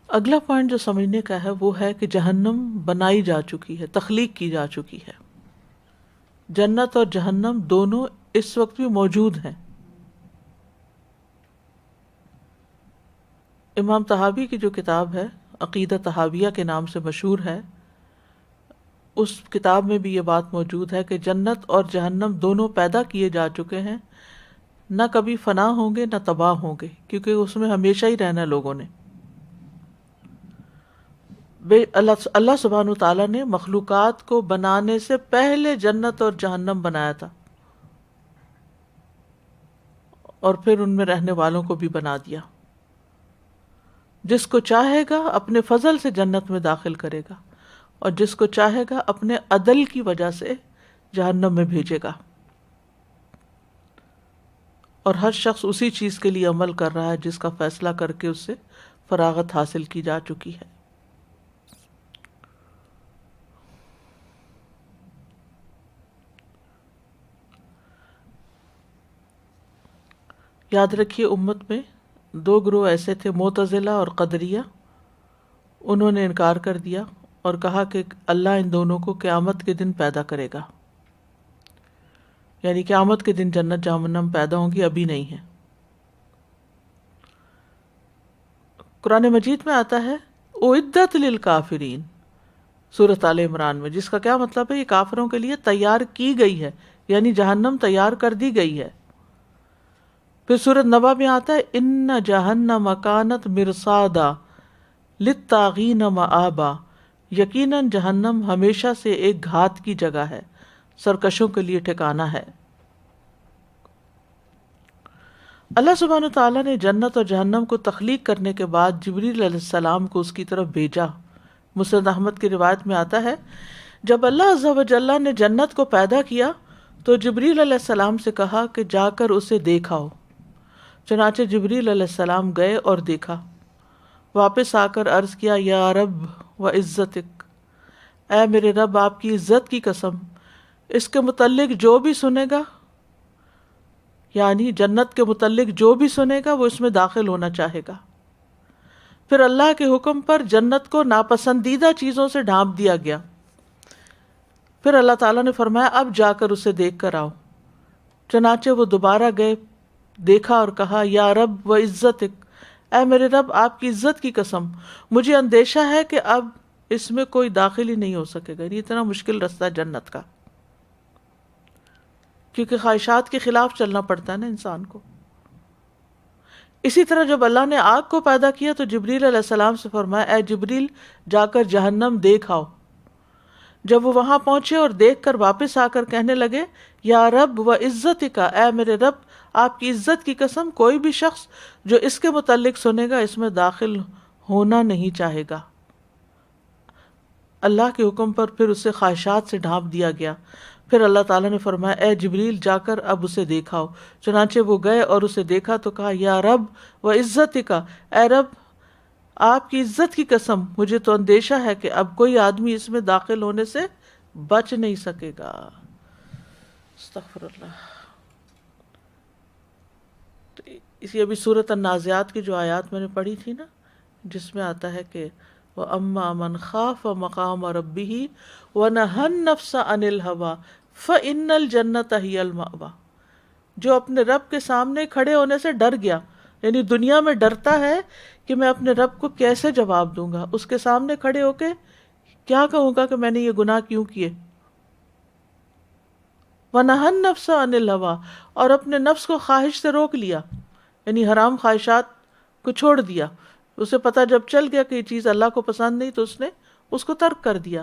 اگلا پوائنٹ جو سمجھنے کا ہے وہ ہے کہ جہنم بنائی جا چکی ہے، تخلیق کی جا چکی ہے. جنت اور جہنم دونوں اس وقت بھی موجود ہیں. امام طحاوی کی جو کتاب ہے، عقیدہ طحاویہ کے نام سے مشہور ہے، اس کتاب میں بھی یہ بات موجود ہے کہ جنت اور جہنم دونوں پیدا کیے جا چکے ہیں، نہ کبھی فنا ہوں گے نہ تباہ ہوں گے، کیونکہ اس میں ہمیشہ ہی رہنا لوگوں نے. اللہ سبحانہ تعالیٰ نے مخلوقات کو بنانے سے پہلے جنت اور جہنم بنایا تھا، اور پھر ان میں رہنے والوں کو بھی بنا دیا. جس کو چاہے گا اپنے فضل سے جنت میں داخل کرے گا، اور جس کو چاہے گا اپنے عدل کی وجہ سے جہنم میں بھیجے گا. اور ہر شخص اسی چیز کے لیے عمل کر رہا ہے جس کا فیصلہ کر کے اس سے فراغت حاصل کی جا چکی ہے. یاد رکھیے، امت میں دو گروہ ایسے تھے، معتزلہ اور قدریہ. انہوں نے انکار کر دیا اور کہا کہ اللہ ان دونوں کو قیامت کے دن پیدا کرے گا، یعنی قیامت کے دن جنت جہنم پیدا ہوں گی، ابھی نہیں ہے. قرآن مجید میں آتا ہے اعدت للکافرین، سورۃ آل عمران میں، جس کا کیا مطلب ہے؟ یہ کافروں کے لیے تیار کی گئی ہے، یعنی جہنم تیار کر دی گئی ہے. پھر سورۃ نبا میں آتا ہے ان جہنم کانت مرصادا للطاغین مآبا، یقیناً جہنم ہمیشہ سے ایک گھات کی جگہ ہے، سرکشوں کے لیے ٹھکانہ ہے. اللہ سبحانہ تعالیٰ نے جنت اور جہنم کو تخلیق کرنے کے بعد جبریل علیہ السلام کو اس کی طرف بھیجا. مسند احمد کی روایت میں آتا ہے جب اللہ عز و جل نے جنت کو پیدا کیا تو جبریل علیہ السلام سے کہا کہ جا کر اسے دیکھ آؤ. چنانچہ جبریل علیہ السلام گئے اور دیکھا. واپس آ کر عرض کیا یا رب و عزتک، اے میرے رب آپ کی عزت کی قسم، اس کے متعلق جو بھی سنے گا، یعنی جنت کے متعلق جو بھی سنے گا وہ اس میں داخل ہونا چاہے گا. پھر اللہ کے حکم پر جنت کو ناپسندیدہ چیزوں سے ڈھانپ دیا گیا. پھر اللہ تعالیٰ نے فرمایا اب جا کر اسے دیکھ کر آؤ. چنانچہ وہ دوبارہ گئے، دیکھا اور کہا یا رب و عزتک، اے میرے رب آپ کی عزت کی قسم، مجھے اندیشہ ہے کہ اب اس میں کوئی داخل ہی نہیں ہو سکے گا. یہ اتنا مشکل رستہ ہے جنت کا، کیونکہ خواہشات کے خلاف چلنا پڑتا ہے نا انسان کو. اسی طرح جب اللہ نے آگ کو پیدا کیا تو جبریل علیہ السلام سے فرمایا اے جبریل جا کر جہنم دیکھ آؤ. جب وہ وہاں پہنچے اور دیکھ کر واپس آ کر کہنے لگے یا رب و عزتک، اے میرے رب آپ کی عزت کی قسم، کوئی بھی شخص جو اس کے متعلق سنے گا اس میں داخل ہونا نہیں چاہے گا. اللہ کے حکم پر پھر اسے خواہشات سے ڈھانپ دیا گیا. پھر اللہ تعالیٰ نے فرمایا اے جبریل جا کر اب اسے دیکھاؤ. چنانچہ وہ گئے اور اسے دیکھا تو کہا یا رب و عزتک، اے رب آپ کی عزت کی قسم، مجھے تو اندیشہ ہے کہ اب کوئی آدمی اس میں داخل ہونے سے بچ نہیں سکے گا. استغفر اللہ. اسی ابھی سورۃ النازعات کی جو آیات میں نے پڑھی تھی نا، جس میں آتا ہے کہ وَأَمَّا مَنْ خَافَ مَقَامَ رَبِّهِ وَنَهَى النَّفْسَ عَنِ الْهَوَىٰ فَإِنَّ الْجَنَّةَ هِيَ الْمَأْوَىٰ، جو اپنے رب کے سامنے کھڑے ہونے سے ڈر گیا، یعنی دنیا میں ڈرتا ہے کہ میں اپنے رب کو کیسے جواب دوں گا، اس کے سامنے کھڑے ہو کے کیا کہوں گا کہ میں نے یہ گناہ کیوں کیے. وَنَهَى النَّفْسَ عَنِ الْهَوَىٰ، اور اپنے نفس کو خواہش سے روک لیا، یعنی حرام خواہشات کو چھوڑ دیا. اسے پتہ جب چل گیا کہ یہ چیز اللہ کو پسند نہیں تو اس نے اس کو ترک کر دیا.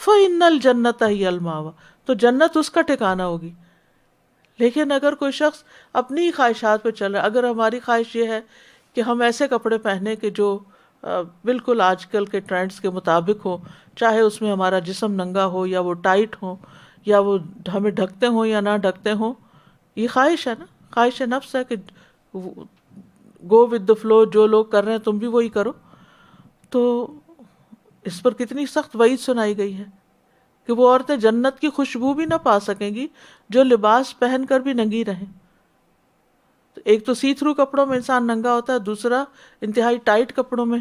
فَإِنَّ الْجَنَّةَ هِيَ الْمَأْوَىٰ، تو جنت اس کا ٹھکانہ ہوگی. لیکن اگر کوئی شخص اپنی خواہشات پہ چل رہا ہے، اگر ہماری خواہش یہ ہے کہ ہم ایسے کپڑے پہنے کہ جو بالکل آج کل کے ٹرینڈز کے مطابق ہو، چاہے اس میں ہمارا جسم ننگا ہو یا وہ ٹائٹ ہو یا وہ ہمیں ڈھکتے ہوں یا نہ ڈھکتے ہوں، یہ خواہش ہے نا، خواہش نفس ہے کہ گو ود دا فلو، جو لوگ کر رہے ہیں تم بھی وہی کرو. تو اس پر کتنی سخت وعید سنائی گئی ہے کہ وہ عورتیں جنت کی خوشبو بھی نہ پا سکیں گی جو لباس پہن کر بھی ننگی رہیں. تو ایک تو سی تھرو کپڑوں میں انسان ننگا ہوتا ہے، دوسرا انتہائی ٹائٹ کپڑوں میں.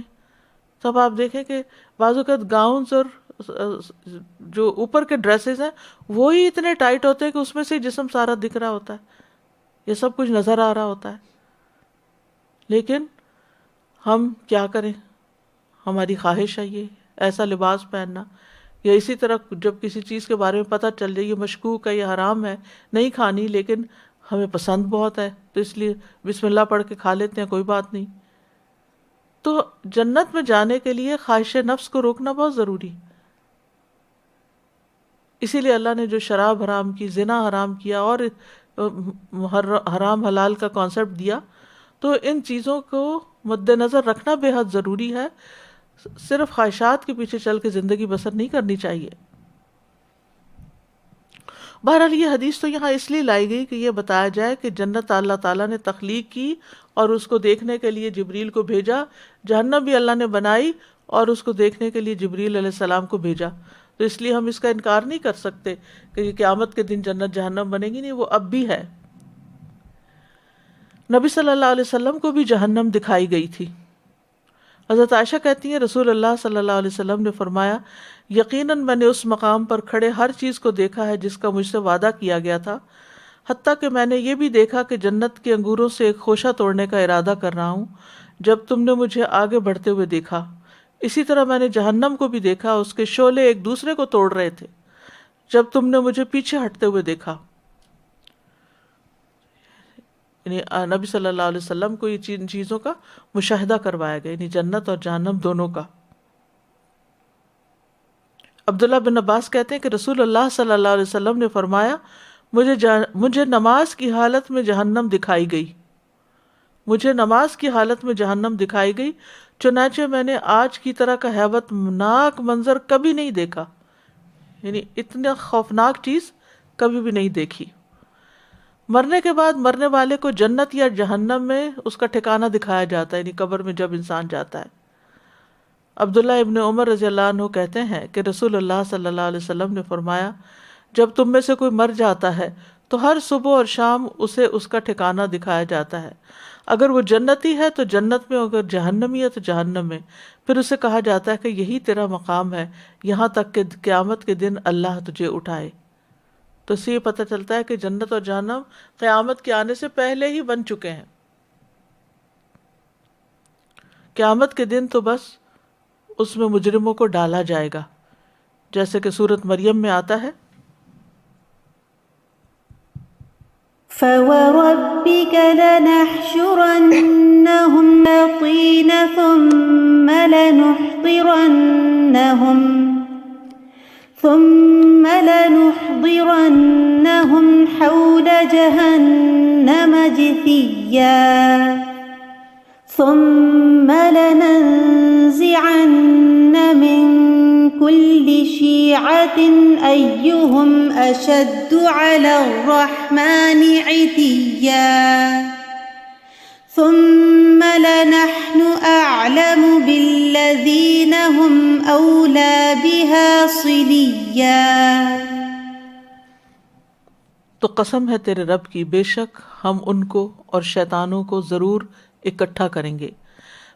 تب آپ دیکھیں کہ بعض اوقات گاؤنز اور جو اوپر کے ڈریسز ہیں وہی اتنے ٹائٹ ہوتے ہیں کہ اس میں سے جسم سارا دکھ رہا ہوتا ہے، یہ سب کچھ نظر آ رہا ہوتا ہے. لیکن ہم کیا کریں، ہماری خواہش ہے یہ ایسا لباس پہننا، یا اسی طرح جب کسی چیز کے بارے میں پتہ چل جائے یہ مشکوک ہے، یہ حرام ہے، نہیں کھانی، لیکن ہمیں پسند بہت ہے تو اس لیے بسم اللہ پڑھ کے کھا لیتے ہیں، کوئی بات نہیں. تو جنت میں جانے کے لیے خواہش نفس کو روکنا بہت ضروری ہے. اسی لیے اللہ نے جو شراب حرام کی، زنا حرام کیا اور حرام حلال کا کانسیپٹ دیا، تو ان چیزوں کو مد نظر رکھنا بے حد ضروری ہے. صرف خواہشات کے پیچھے چل کے زندگی بسر نہیں کرنی چاہیے. بہرحال یہ حدیث تو یہاں اس لیے لائی گئی کہ یہ بتایا جائے کہ جنت اللہ تعالیٰ نے تخلیق کی اور اس کو دیکھنے کے لیے جبریل کو بھیجا، جہنم بھی اللہ نے بنائی اور اس کو دیکھنے کے لیے جبریل علیہ السلام کو بھیجا. تو اس لیے ہم اس کا انکار نہیں کر سکتے کہ یہ قیامت کے دن جنت جہنم بنے گی، نہیں، وہ اب بھی ہے. نبی صلی اللہ علیہ وسلم کو بھی جہنم دکھائی گئی تھی. حضرت عائشہ کہتی ہیں رسول اللہ صلی اللہ علیہ وسلم نے فرمایا، یقیناً میں نے اس مقام پر کھڑے ہر چیز کو دیکھا ہے جس کا مجھ سے وعدہ کیا گیا تھا، حتیٰ کہ میں نے یہ بھی دیکھا کہ جنت کے انگوروں سے ایک خوشہ توڑنے کا ارادہ کر رہا ہوں جب تم نے مجھے آگے بڑھتے ہوئے دیکھا. اسی طرح میں نے جہنم کو بھی دیکھا، اس کے شعلے ایک دوسرے کو توڑ رہے تھے جب تم نے مجھے پیچھے ہٹتے ہوئے دیکھا. یعنی نبی صلی اللہ علیہ وسلم کو یہ چیزوں کا مشاہدہ کروایا گیا، یعنی جنت اور جہنم دونوں کا. عبداللہ بن عباس کہتے ہیں کہ رسول اللہ صلی اللہ علیہ وسلم نے فرمایا، مجھے نماز کی حالت میں جہنم دکھائی گئی، مجھے نماز کی حالت میں جہنم دکھائی گئی، چنانچہ میں نے آج کی طرح کا ہیبت ناک منظر کبھی نہیں دیکھا. یعنی اتنا خوفناک چیز کبھی بھی نہیں دیکھی. مرنے کے بعد مرنے والے کو جنت یا جہنم میں اس کا ٹھکانہ دکھایا جاتا ہے، یعنی قبر میں جب انسان جاتا ہے. عبداللہ ابن عمر رضی اللہ عنہ کہتے ہیں کہ رسول اللہ صلی اللہ علیہ وسلم نے فرمایا، جب تم میں سے کوئی مر جاتا ہے تو ہر صبح اور شام اسے اس کا ٹھکانہ دکھایا جاتا ہے. اگر وہ جنتی ہے تو جنت میں، اگر جہنمی ہے تو جہنم میں. پھر اسے کہا جاتا ہے کہ یہی تیرا مقام ہے یہاں تک کہ قیامت کے دن اللہ تجھے اٹھائے. تو اس سے یہ پتہ چلتا ہے کہ جنت اور جہنم قیامت کے آنے سے پہلے ہی بن چکے ہیں. قیامت کے دن تو بس اس میں مجرموں کو ڈالا جائے گا، جیسے کہ سورۃ مریم میں آتا ہے، فَوَرَبِّكَ لَنَحْشُرَنَّهُمْ أَجْمَعِينَ ثُمَّ لَنُحْضِرَنَّهُمْ حَوْلَ جَهَنَّمَ جِثِيًّا ثُمَّ لَنَنزِعَنَّ مِن كُلِّ شِيعَةٍ أَيُّهُمْ أَشَدُّ عَلَى الرَّحْمَنِ عِتِيًّا ثُمَّ لَنَحْنُ أَعْلَمُ بِالَّذِينَ هُمْ أَوْلَى بِهَا صِلِيًّا. تو قسم ہے تیرے رب کی، بے شک ہم ان کو اور شیطانوں کو ضرور اکٹھا کریں گے،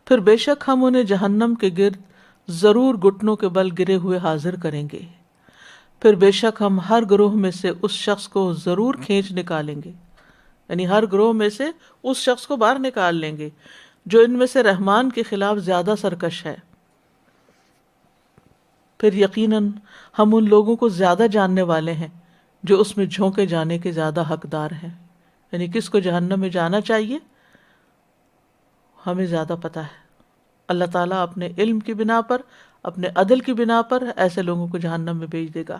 پھر بے شک ہم انہیں جہنم کے گرد ضرور گھٹنوں کے بل گرے ہوئے حاضر کریں گے، پھر بے شک ہم ہر گروہ میں سے اس شخص کو ضرور کھینچ نکالیں گے، یعنی ہر گروہ میں سے اس شخص کو باہر نکال لیں گے جو ان میں سے رحمان کے خلاف زیادہ سرکش ہے. پھر یقیناً ہم ان لوگوں کو زیادہ جاننے والے ہیں جو اس میں جھونکے جانے کے زیادہ حقدار ہیں. یعنی کس کو جہنم میں جانا چاہیے ہمیں زیادہ پتہ ہے. اللہ تعالیٰ اپنے علم کی بنا پر اپنے عدل کی بنا پر ایسے لوگوں کو جہنم میں بھیج دے گا۔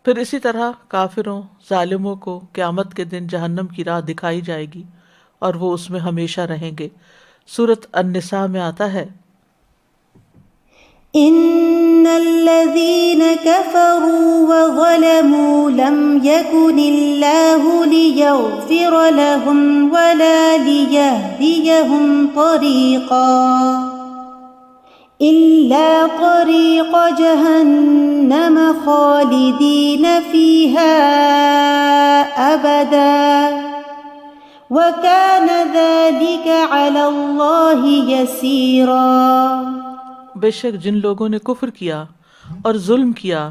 پھر اسی طرح کافروں، ظالموں کو قیامت کے دن جہنم کی راہ دکھائی جائے گی اور وہ اس میں ہمیشہ رہیں گے۔ سورۃ النساء میں آتا ہے إن الذين كفروا وظلموا لم يكن الله ليغفر لهم ولا ليهديهم طريقا إلا طريق جهنم خالدين فيها أبدا وكان ذلك على الله يسيرا۔ بے شک جن لوگوں نے کفر کیا اور ظلم کیا،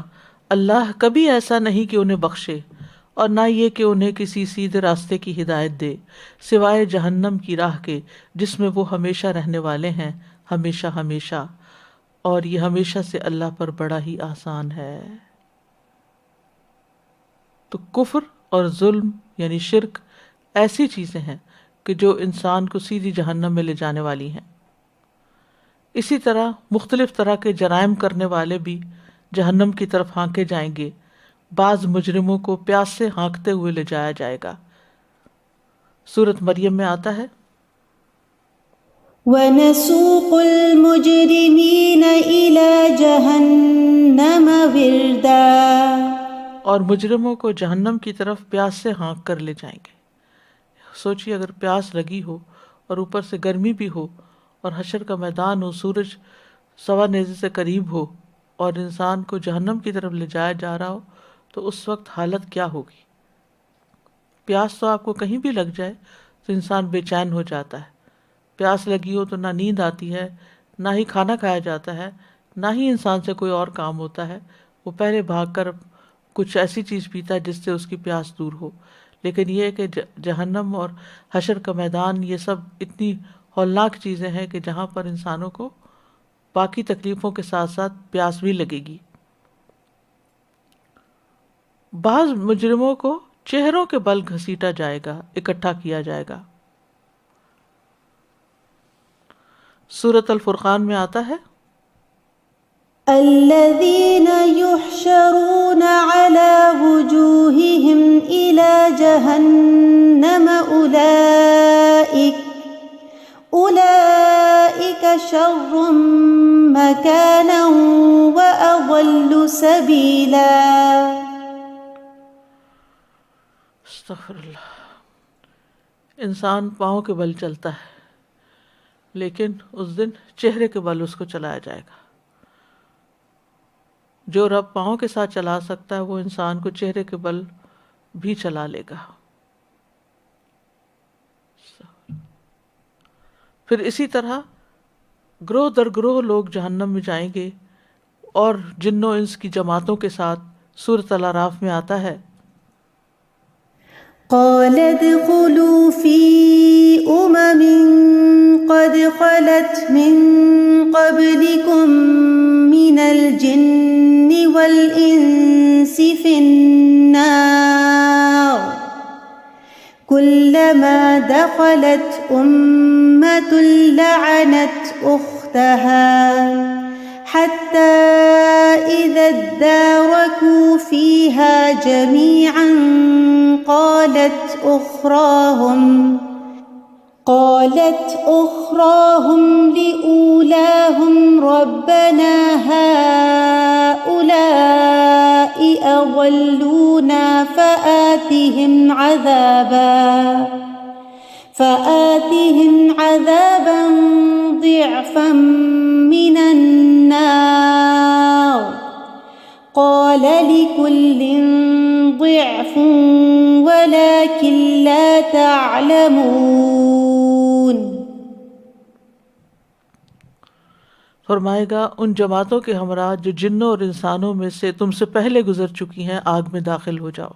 اللہ کبھی ایسا نہیں کہ انہیں بخشے اور نہ یہ کہ انہیں کسی سیدھے راستے کی ہدایت دے سوائے جہنم کی راہ کے جس میں وہ ہمیشہ رہنے والے ہیں، ہمیشہ ہمیشہ، اور یہ ہمیشہ سے اللہ پر بڑا ہی آسان ہے۔ تو کفر اور ظلم یعنی شرک ایسی چیزیں ہیں کہ جو انسان کو سیدھی جہنم میں لے جانے والی ہیں۔ اسی طرح مختلف طرح کے جرائم کرنے والے بھی جہنم کی طرف ہانکے جائیں گے۔ بعض مجرموں کو پیاس سے ہانکتے ہوئے لے جایا جائے گا۔ سورۃ مریم میں آتا ہے وَنَسُوقُ الْمُجْرِمِينَ إِلَى جَهَنَّمَ وِرْدًا، اور مجرموں کو جہنم کی طرف پیاس سے ہانک کر لے جائیں گے۔ سوچیے اگر پیاس لگی ہو اور اوپر سے گرمی بھی ہو اور حشر کا میدان ہو، سورج سوا نیزے سے قریب ہو اور انسان کو جہنم کی طرف لے جایا جا رہا ہو تو اس وقت حالت کیا ہوگی؟ پیاس تو آپ کو کہیں بھی لگ جائے تو انسان بے چین ہو جاتا ہے۔ پیاس لگی ہو تو نہ نیند آتی ہے، نہ ہی کھانا کھایا جاتا ہے، نہ ہی انسان سے کوئی اور کام ہوتا ہے۔ وہ پہلے بھاگ کر کچھ ایسی چیز پیتا ہے جس سے اس کی پیاس دور ہو۔ لیکن یہ کہ جہنم اور حشر کا میدان یہ سب اتنی ہولناک چیزیں ہیں کہ جہاں پر انسانوں کو باقی تکلیفوں کے ساتھ ساتھ پیاس بھی لگے گی۔ بعض مجرموں کو چہروں کے بل گھسیٹا جائے گا، اکٹھا کیا جائے گا۔ سورۃ الفرقان میں آتا ہے الذين يحشرون على وجوههم إلى جهنم أولئك شر مكانا وأضل سبيلا۔ استغفر اللہ۔ انسان پاؤں کے بل چلتا ہے لیکن اس دن چہرے کے بل اس کو چلایا جائے گا۔ جو رب پاؤں کے ساتھ چلا سکتا ہے وہ انسان کو چہرے کے بل بھی چلا لے گا۔ پھر اسی طرح گروہ در گروہ لوگ جہنم میں جائیں گے اور جن و انس کی جماعتوں کے ساتھ۔ سورۃ الاعراف میں آتا ہے قال ادخلوا في قد خلت من قبلكم من الجن والإنس في النار كلما دخلت أمة لعنت أختها حتى إذا اداركوا فيها جميعا قالت أخراهم لأولاهم ربنا هؤلاء أضلونا فآتهم عذابا ضعفا من النار قال لكل ضعف ولكن لا تعلمون۔ فرمائے گا ان جماعتوں کے ہمراہ جو جنوں اور انسانوں میں سے تم سے پہلے گزر چکی ہیں آگ میں داخل ہو جاؤ۔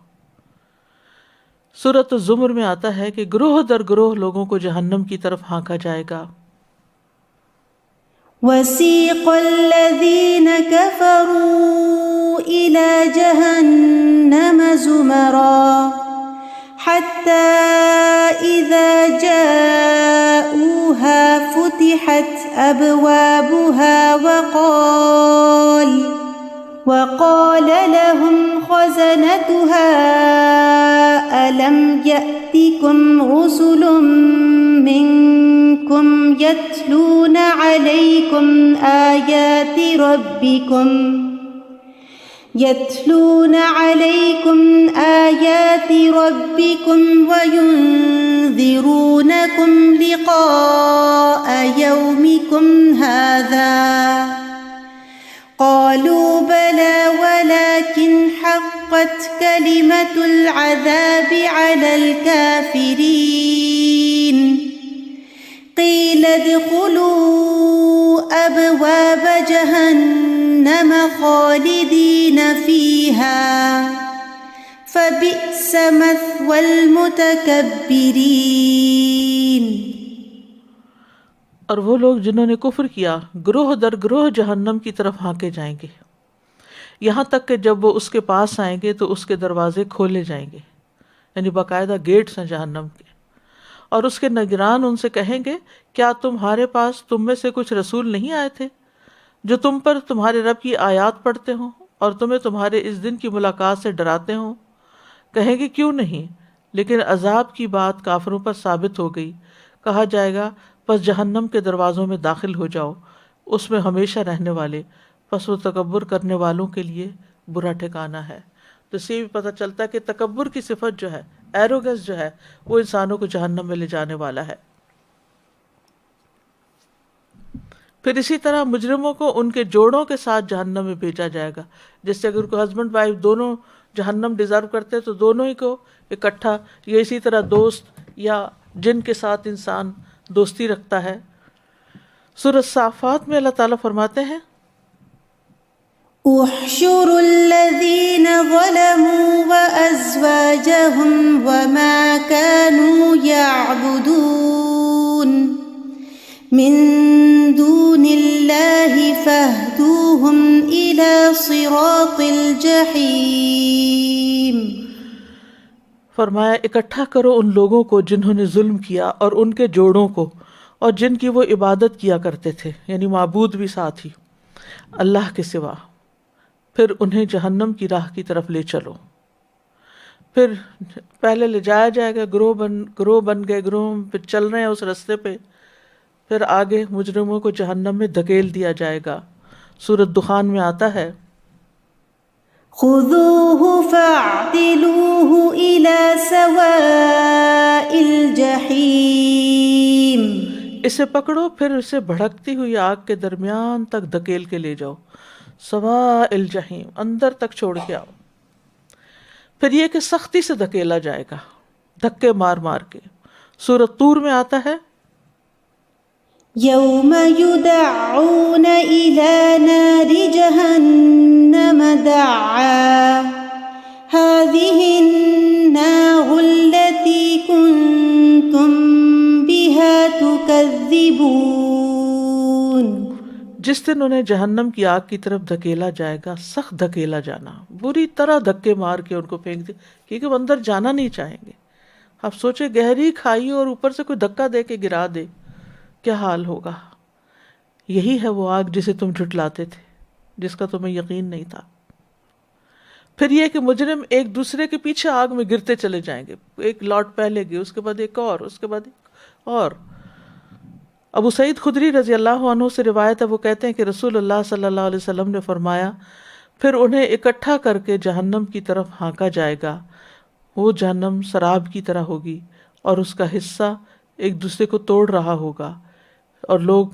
سورۃ الزمر میں آتا ہے کہ گروہ در گروہ لوگوں کو جہنم کی طرف ہانکا جائے گا۔ وسيق الذين كفروا إلى جهنم زمرا حتى إذا جاءوها فتحت وفتحت أبوابها وقال لهم خزنتها ألم يأتكم رسل منكم يتلون عليكم آيات ربكم وينذرونكم لقاء يومكم هذا قالوا بلى ولكن حقت كلمة العذاب على الكافرين قيل ادخلوا أبواب جهنم خالدين فيها فبئس مثوى المتكبرين. اور وہ لوگ جنہوں نے کفر کیا گروہ در گروہ جہنم کی طرف ہانکے جائیں گے، یہاں تک کہ جب وہ اس کے پاس آئیں گے تو اس کے دروازے کھولے جائیں گے، یعنی باقاعدہ گیٹس ہیں جہنم کے، اور اس کے نگران ان سے کہیں گے کیا تمہارے پاس تم میں سے کچھ رسول نہیں آئے تھے جو تم پر تمہارے رب کی آیات پڑھتے ہوں اور تمہیں تمہارے اس دن کی ملاقات سے ڈراتے ہوں؟ کہیں گے کیوں نہیں، لیکن عذاب کی بات کافروں پر ثابت ہو گئی. کہا جائے گا پس جہنم کے دروازوں میں داخل ہو جاؤ، اس میں ہمیشہ رہنے والے، پس وہ تکبر کرنے والوں کے لیے برا ٹھکانہ ہے. تو اس سے بھی پتہ چلتا ہے کہ تکبر کی صفت جو ہے، ایروگنس جو ہے، وہ انسانوں کو جہنم میں لے جانے والا ہے. پھر اسی طرح مجرموں کو ان کے جوڑوں کے ساتھ جہنم میں بھیجا جائے گا. جس سے اگر کوئی ہسبینڈ وائف دونوں جہنم ڈیزرو کرتے تو دونوں ہی کو اکٹھا، یا اسی طرح دوست یا جن کے ساتھ انسان دوستی رکھتا ہے. سورۃ صافات میں اللہ تعالیٰ فرماتے ہیں احشروا الذين ظلموا وأزواجهم وما كانوا يعبدون من دون الله فاهدوهم إلى صراط الجحيم. فرمایا اکٹھا کرو ان لوگوں کو جنہوں نے ظلم کیا اور ان کے جوڑوں کو اور جن کی وہ عبادت کیا کرتے تھے، یعنی معبود بھی ساتھ ہی اللہ کے سوا، پھر انہیں جہنم کی راہ کی طرف لے چلو. پھر پہلے لے جایا جائے گا، گروہ بن گئے، گروہ پہ چل رہے ہیں اس رستے پہ، پھر آگے مجرموں کو جہنم میں دھکیل دیا جائے گا. سورۃ دخان میں آتا ہے خذوه فاعتلوه إلى سواء الجحيم. اسے پکڑو پھر اسے بھڑکتی ہوئی آگ کے درمیان تک دھکیل کے لے جاؤ، سواء الجحیم، اندر تک چھوڑ کے آؤ. پھر یہ کہ سختی سے دھکیلا جائے گا، دھکے مار مار کے. سورۃ طور میں آتا ہے يوم يدعون إلى نار جهنم دعا هذه النار التي كنتم بها تكذبون. جس دن انہیں جہنم کی آگ کی طرف دھکیلا جائے گا، سخت دھکیلا جانا، بری طرح دھکے مار کے ان کو پھینک دے، کیونکہ وہ اندر جانا نہیں چاہیں گے. آپ سوچے گہری کھائی اور اوپر سے کوئی دھکا دے کے گرا دے، کیا حال ہوگا. یہی ہے وہ آگ جسے تم جھٹلاتے تھے، جس کا تمہیں یقین نہیں تھا. پھر یہ کہ مجرم ایک دوسرے کے پیچھے آگ میں گرتے چلے جائیں گے، ایک لاٹ پہلے گئے، اس کے بعد ایک اور، اس کے بعد ایک اور. ابو سعید خدری رضی اللہ عنہ سے روایت ہے، وہ کہتے ہیں کہ رسول اللہ صلی اللہ علیہ وسلم نے فرمایا پھر انہیں اکٹھا کر کے جہنم کی طرف ہانکا جائے گا. وہ جہنم سراب کی طرح ہوگی اور اس کا حصہ ایک دوسرے کو توڑ رہا ہوگا، اور لوگ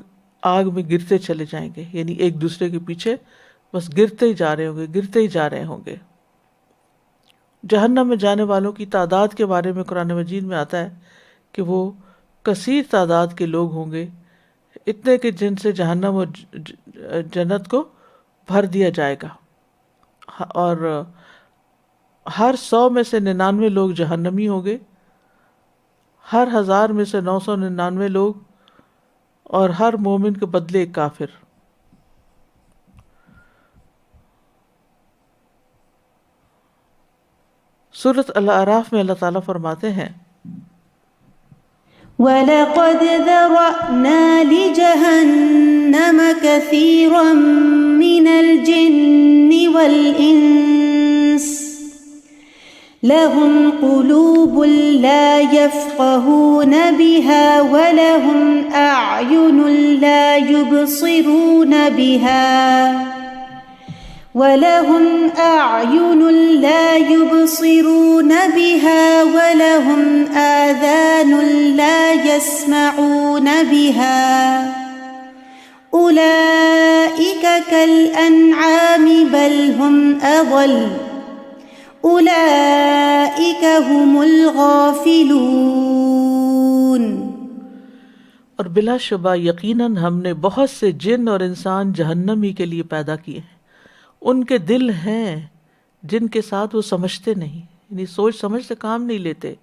آگ میں گرتے چلے جائیں گے، یعنی ایک دوسرے کے پیچھے بس گرتے ہی جا رہے ہوں گے، گرتے ہی جا رہے ہوں گے. جہنم میں جانے والوں کی تعداد کے بارے میں قرآن مجید میں آتا ہے کہ وہ کثیر تعداد کے لوگ ہوں گے، اتنے کہ جن سے جہنم اور جنت کو بھر دیا جائے گا. اور ہر 100 میں سے 99 لوگ جہنمی ہوں گے، ہر 1000 میں سے 999 لوگ، اور ہر مومن کے بدلے ایک کافر. سورۃ الاعراف میں اللہ تعالیٰ فرماتے ہیں وَلَقَدْ ذَرَأْنَا لِجَهَنَّمَ كَثِيرًا مِنَ الْجِنِّ وَالْإِنسِ لَهُمْ قُلُوبٌ لَا يَفْقَهُونَ بِهَا وَلَهُمْ أَعْيُنٌ لَا يُبْصِرُونَ بِهَا وَلَهُمْ وَلَهُمْ آذَانٌ لَا يَسْمَعُونَ بِهَا أُولَئِكَ كَالْأَنْعَامِ بَلْ هُمْ أَضَلُّ أُولَئِكَ هُمُ الْغَافِلُونَ۔ اور بلا شبہ یقیناً ہم نے بہت سے جن اور انسان جہنم ہی کے لیے پیدا کیے ہیں۔ ان کے دل ہیں جن کے ساتھ وہ سمجھتے نہیں، یعنی سوچ سمجھ سے کام نہیں لیتے۔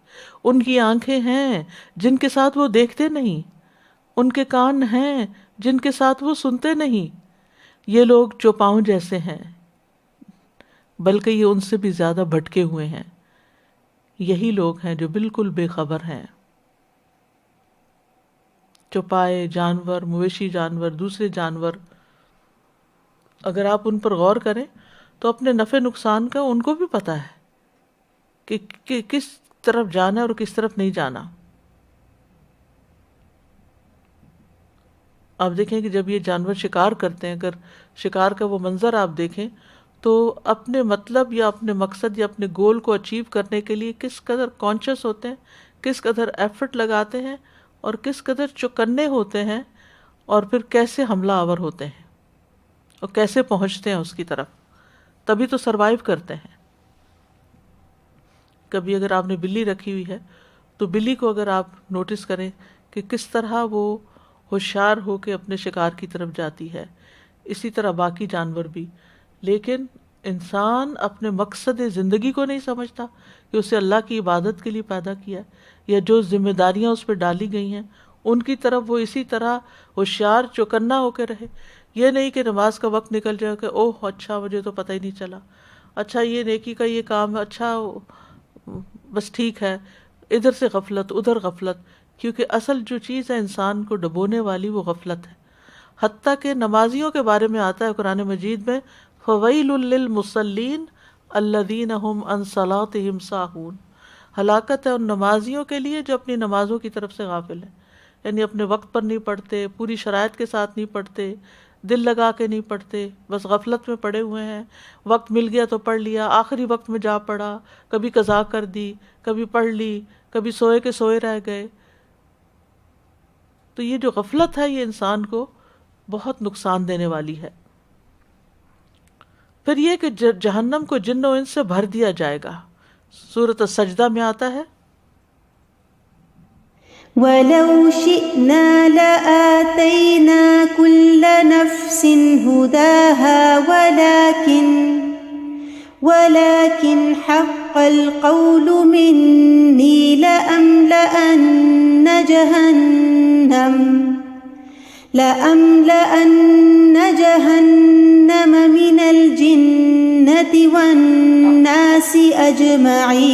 ان کی آنکھیں ہیں جن کے ساتھ وہ دیکھتے نہیں، ان کے کان ہیں جن کے ساتھ وہ سنتے نہیں۔ یہ لوگ چوپاؤں جیسے ہیں، بلکہ یہ ان سے بھی زیادہ بھٹکے ہوئے ہیں۔ یہی لوگ ہیں جو بالکل بے خبر ہیں۔ چوپائے جانور، مویشی جانور، دوسرے جانور، اگر آپ ان پر غور کریں تو اپنے نفع نقصان کا ان کو بھی پتہ ہے کہ کس طرف جانا ہے اور کس طرف نہیں جانا۔ آپ دیکھیں کہ جب یہ جانور شکار کرتے ہیں، اگر شکار کا وہ منظر آپ دیکھیں تو اپنے مطلب یا اپنے مقصد یا اپنے گول کو اچیو کرنے کے لیے کس قدر کانشیس ہوتے ہیں، کس قدر ایفرٹ لگاتے ہیں اور کس قدر چوکنے ہوتے ہیں، اور پھر کیسے حملہ آور ہوتے ہیں اور کیسے پہنچتے ہیں اس کی طرف، تبھی تو سروائیو کرتے ہیں۔ کبھی اگر آپ نے بلی رکھی ہوئی ہے تو بلی کو اگر آپ نوٹس کریں کہ کس طرح وہ ہوشیار ہو کے اپنے شکار کی طرف جاتی ہے، اسی طرح باقی جانور بھی۔ لیکن انسان اپنے مقصد زندگی کو نہیں سمجھتا کہ اسے اللہ کی عبادت کے لیے پیدا کیا، یا جو ذمہ داریاں اس پہ ڈالی گئی ہیں ان کی طرف وہ اسی طرح ہوشیار چوکنا ہو کے رہے۔ یہ نہیں کہ نماز کا وقت نکل جائے کہ اوہ اچھا مجھے تو پتہ ہی نہیں چلا، اچھا یہ نیکی کا یہ کام ہے، اچھا بس ٹھیک ہے، ادھر سے غفلت ادھر غفلت، کیونکہ اصل جو چیز ہے انسان کو ڈبونے والی وہ غفلت ہے۔ حتیٰ کہ نمازیوں کے بارے میں آتا ہے قرآن مجید میں فَوَيْلٌ لِّلْمُصَلِّينَ الَّذِينَ هُمْ عَنْ صَلَاتِهِمْ سَاهُونَ، ہلاکت ہے ان نمازیوں کے لیے جو اپنی نمازوں کی طرف سے غافل ہیں، یعنی اپنے وقت پر نہیں پڑھتے، پوری شرائط کے ساتھ نہیں پڑھتے، دل لگا کے نہیں پڑھتے، بس غفلت میں پڑے ہوئے ہیں۔ وقت مل گیا تو پڑھ لیا، آخری وقت میں جا پڑھا، کبھی قضا کر دی، کبھی پڑھ لی، کبھی سوئے کے سوئے رہ گئے۔ تو یہ جو غفلت ہے یہ انسان کو بہت نقصان دینے والی ہے۔ پھر یہ کہ جہنم کو جن و انس سے بھر دیا جائے گا، سورۃ السجدہ میں آتا ہے وَلَوْ شِئْنَا لَآتَيْنَا كُلَّ نَفْسٍ هُدَاهَا وَلَكِنْ حَقَّ الْقَوْلُ مِنِّي لَأَمْلَأَنَّ جَهَنَّمَ مِنَ الْجِنَّةِ وَالنَّاسِ أَجْمَعِينَ۔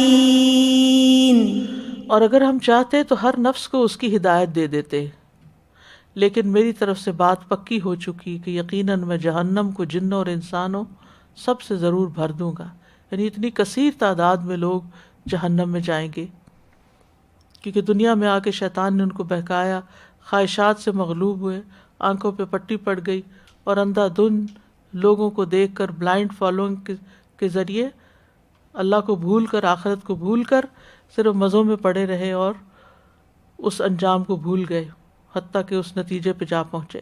اور اگر ہم چاہتے تو ہر نفس کو اس کی ہدایت دے دیتے، لیکن میری طرف سے بات پکی ہو چکی کہ یقیناً میں جہنم کو جنوں اور انسانوں سب سے ضرور بھر دوں گا۔ یعنی اتنی کثیر تعداد میں لوگ جہنم میں جائیں گے، کیونکہ دنیا میں آ کے شیطان نے ان کو بہکایا، خواہشات سے مغلوب ہوئے، آنکھوں پہ پٹی پڑ گئی، اور اندھا دھند لوگوں کو دیکھ کر بلائنڈ فالوئنگ کے ذریعے اللہ کو بھول کر، آخرت کو بھول کر صرف مزوں میں پڑے رہے اور اس انجام کو بھول گئے، حتیٰ کہ اس نتیجے پہ جا پہنچے۔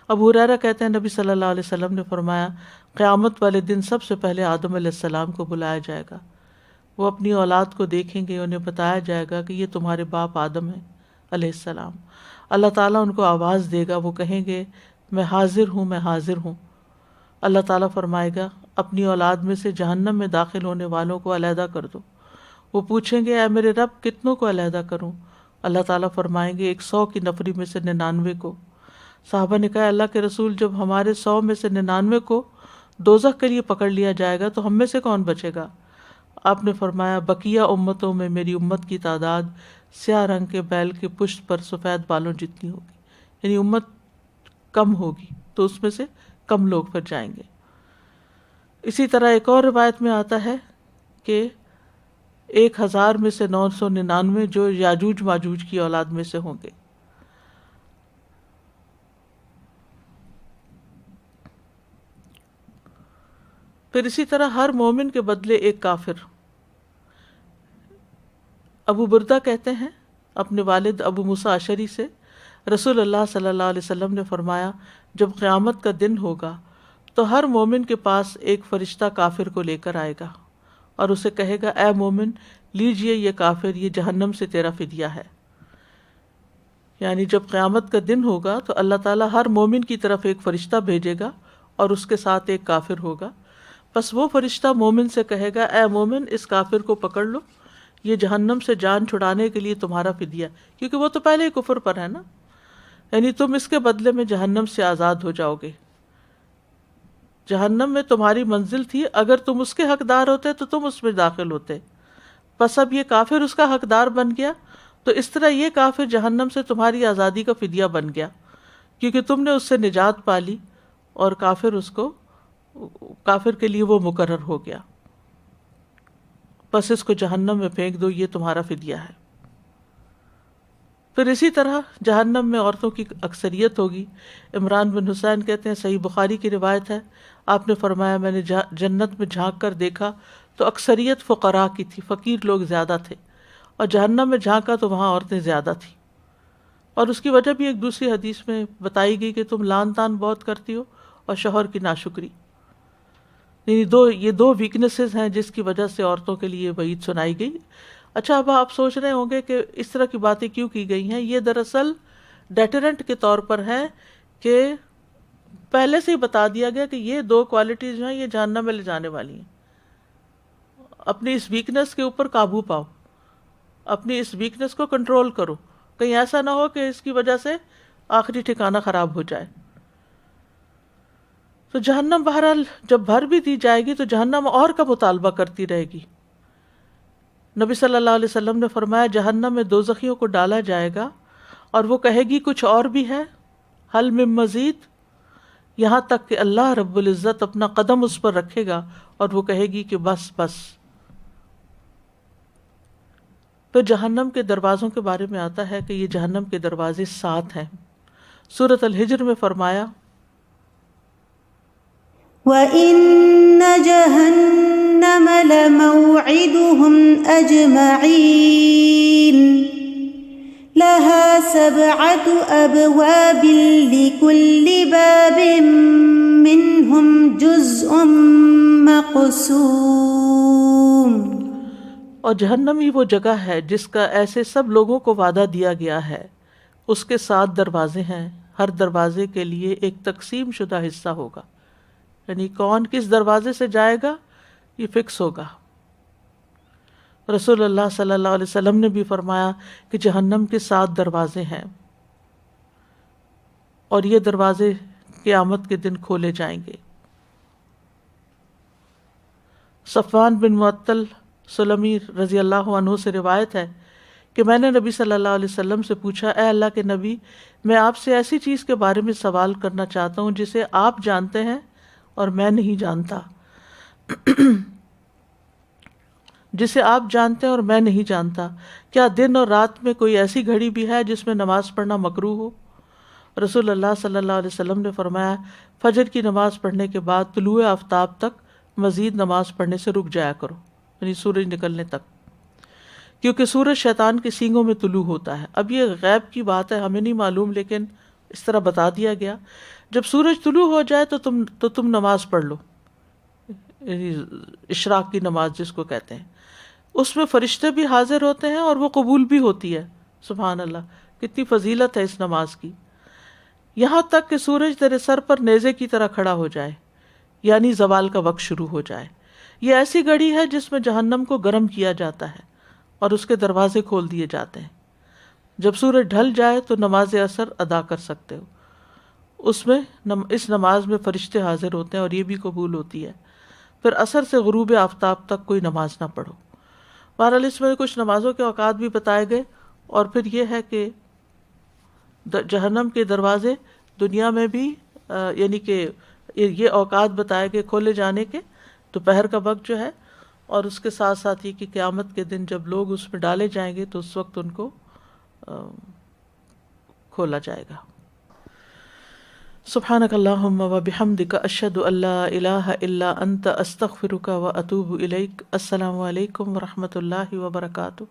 ابو ہریرہ کہتے ہیں نبی صلی اللہ علیہ وسلم نے فرمایا قیامت والے دن سب سے پہلے آدم علیہ السلام کو بلایا جائے گا، وہ اپنی اولاد کو دیکھیں گے، انہیں بتایا جائے گا کہ یہ تمہارے باپ آدم ہیں علیہ السلام۔ اللہ تعالیٰ ان کو آواز دے گا، وہ کہیں گے میں حاضر ہوں، میں حاضر ہوں۔ اللہ تعالیٰ فرمائے گا اپنی اولاد میں سے جہنم میں داخل ہونے والوں کو علیحدہ کر دو۔ وہ پوچھیں گے اے میرے رب کتنوں کو علیحدہ کروں؟ اللہ تعالیٰ فرمائیں گے 100 کی نفری میں سے 99 کو۔ صحابہ نے کہا اللہ کے رسول جب ہمارے 100 میں سے 99 کو دوزخ کے لیے پکڑ لیا جائے گا تو ہم میں سے کون بچے گا؟ آپ نے فرمایا بقیہ امتوں میں میری امت کی تعداد سیاہ رنگ کے بیل کے پشت پر سفید بالوں جتنی ہوگی، یعنی امت کم ہوگی تو اس میں سے کم لوگ پھر جائیں گے۔ اسی طرح ایک اور روایت میں آتا ہے کہ 1000 میں سے 999 جو یاجوج ماجوج کی اولاد میں سے ہوں گے۔ پھر اسی طرح ہر مومن کے بدلے ایک کافر۔ ابو بردہ کہتے ہیں اپنے والد ابو موسیٰ اشعری سے، رسول اللہ صلی اللہ علیہ وسلم نے فرمایا جب قیامت کا دن ہوگا تو ہر مومن کے پاس ایک فرشتہ کافر کو لے کر آئے گا اور اسے کہے گا اے مومن لیجئے یہ کافر، یہ جہنم سے تیرا فدیہ ہے۔ یعنی جب قیامت کا دن ہوگا تو اللہ تعالیٰ ہر مومن کی طرف ایک فرشتہ بھیجے گا اور اس کے ساتھ ایک کافر ہوگا، پس وہ فرشتہ مومن سے کہے گا اے مومن اس کافر کو پکڑ لو، یہ جہنم سے جان چھڑانے کے لیے تمہارا فدیہ، کیونکہ وہ تو پہلے ہی کفر پر ہے نا، یعنی تم اس کے بدلے میں جہنم سے آزاد ہو جاؤ گے۔ جہنم میں تمہاری منزل تھی، اگر تم اس کے حقدار ہوتے تو تم اس میں داخل ہوتے، پس اب یہ کافر اس کا حقدار بن گیا تو اس طرح یہ کافر جہنم سے تمہاری آزادی کا فدیہ بن گیا، کیونکہ تم نے اس سے نجات پا لی اور کافر کے لیے وہ مقرر ہو گیا، پس اس کو جہنم میں پھینک دو، یہ تمہارا فدیہ ہے۔ پھر اسی طرح جہنم میں عورتوں کی اکثریت ہوگی۔ عمران بن حسین کہتے ہیں صحیح بخاری کی روایت ہے، آپ نے فرمایا میں نے جنت میں جھانک کر دیکھا تو اکثریت فقراء کی تھی، فقیر لوگ زیادہ تھے، اور جہنم میں جھانکا تو وہاں عورتیں زیادہ تھیں، اور اس کی وجہ بھی ایک دوسری حدیث میں بتائی گئی کہ تم لان تان بہت کرتی ہو اور شوہر کی ناشکری، یعنی یہ دو ویکنیسز ہیں جس کی وجہ سے عورتوں کے لیے وعید سنائی گئی۔ اچھا اب آپ سوچ رہے ہوں گے کہ اس طرح کی باتیں کیوں کی گئی ہیں، یہ دراصل ڈیٹرنٹ کے طور پر ہے کہ پہلے سے ہی بتا دیا گیا کہ یہ دو کوالٹیز جو ہیں یہ جہنم میں لے جانے والی ہیں۔ اپنی اس ویکنس کے اوپر قابو پاؤ، اپنی اس ویکنس کو کنٹرول کرو، کہیں ایسا نہ ہو کہ اس کی وجہ سے آخری ٹھکانہ خراب ہو جائے۔ تو جہنم بہرحال جب بھر بھی دی جائے گی تو جہنم اور کا مطالبہ کرتی رہے گی۔ نبی صلی اللہ علیہ وسلم نے فرمایا جہنم میں دوزخیوں کو ڈالا جائے گا اور وہ کہے گی کچھ اور بھی ہے، حل من مزید، یہاں تک کہ اللہ رب العزت اپنا قدم اس پر رکھے گا اور وہ کہے گی کہ بس بس۔ پھر جہنم کے دروازوں کے بارے میں آتا ہے کہ یہ جہنم کے دروازے 7 ہیں۔ سورۃ الحجر میں فرمایا وَإِنَّ جَهَنَّمَ لَمَوْعِدُهُمْ أَجْمَعِينَ لَهَا 7 أَبْوَابٍ لِكُلِّ بَابٍ مِّنْهُمْ جُزْءٌ مَّقْسُومٌ۔ اور جہنم ہی وہ جگہ ہے جس کا ایسے سب لوگوں کو وعدہ دیا گیا ہے، اس کے 7 دروازے ہیں، ہر دروازے کے لیے ایک تقسیم شدہ حصہ ہوگا، یعنی کون کس دروازے سے جائے گا یہ فکس ہوگا۔ رسول اللہ صلی اللہ علیہ وسلم نے بھی فرمایا کہ جہنم کے 7 دروازے ہیں اور یہ دروازے قیامت کے دن کھولے جائیں گے۔ صفوان بن معطل سلمی رضی اللہ عنہ سے روایت ہے کہ میں نے نبی صلی اللہ علیہ وسلم سے پوچھا اے اللہ کے نبی، میں آپ سے ایسی چیز کے بارے میں سوال کرنا چاہتا ہوں جسے آپ جانتے ہیں اور میں نہیں جانتا، جسے آپ جانتے ہیں اور میں نہیں جانتا، کیا دن اور رات میں کوئی ایسی گھڑی بھی ہے جس میں نماز پڑھنا مکروہ ہو؟ رسول اللہ صلی اللہ علیہ وسلم نے فرمایا فجر کی نماز پڑھنے کے بعد طلوع آفتاب تک مزید نماز پڑھنے سے رک جایا کرو، یعنی سورج نکلنے تک، کیونکہ سورج شیطان کے سینگوں میں طلوع ہوتا ہے۔ اب یہ غیب کی بات ہے، ہمیں نہیں معلوم، لیکن اس طرح بتا دیا گیا جب سورج طلوع ہو جائے تو تم نماز پڑھ لو، یعنی اشراق کی نماز جس کو کہتے ہیں، اس میں فرشتے بھی حاضر ہوتے ہیں اور وہ قبول بھی ہوتی ہے۔ سبحان اللہ، کتنی فضیلت ہے اس نماز کی۔ یہاں تک کہ سورج تیرے سر پر نیزے کی طرح کھڑا ہو جائے، یعنی زوال کا وقت شروع ہو جائے۔ یہ ایسی گھڑی ہے جس میں جہنم کو گرم کیا جاتا ہے اور اس کے دروازے کھول دیے جاتے ہیں۔ جب سورج ڈھل جائے تو نماز عصر ادا کر سکتے ہو۔ اس نماز میں فرشتے حاضر ہوتے ہیں اور یہ بھی قبول ہوتی ہے۔ پھر عصر سے غروب آفتاب تک کوئی نماز نہ پڑھو. بہرحال اس میں کچھ نمازوں کے اوقات بھی بتائے گئے، اور پھر یہ ہے کہ جہنم کے دروازے دنیا میں بھی یعنی کہ یہ اوقات بتائے گئے کھولے جانے کے، دوپہر کا وقت جو ہے، اور اس کے ساتھ ساتھ یہ کہ قیامت کے دن جب لوگ اس میں ڈالے جائیں گے تو اس وقت ان کو کھولا جائے گا. سبحانک اللہم و بحمدک اشہد ان لا الہ الا انت استغفرک و اتوب الیک. السلام علیکم و رحمۃ اللہ وبرکاتہ.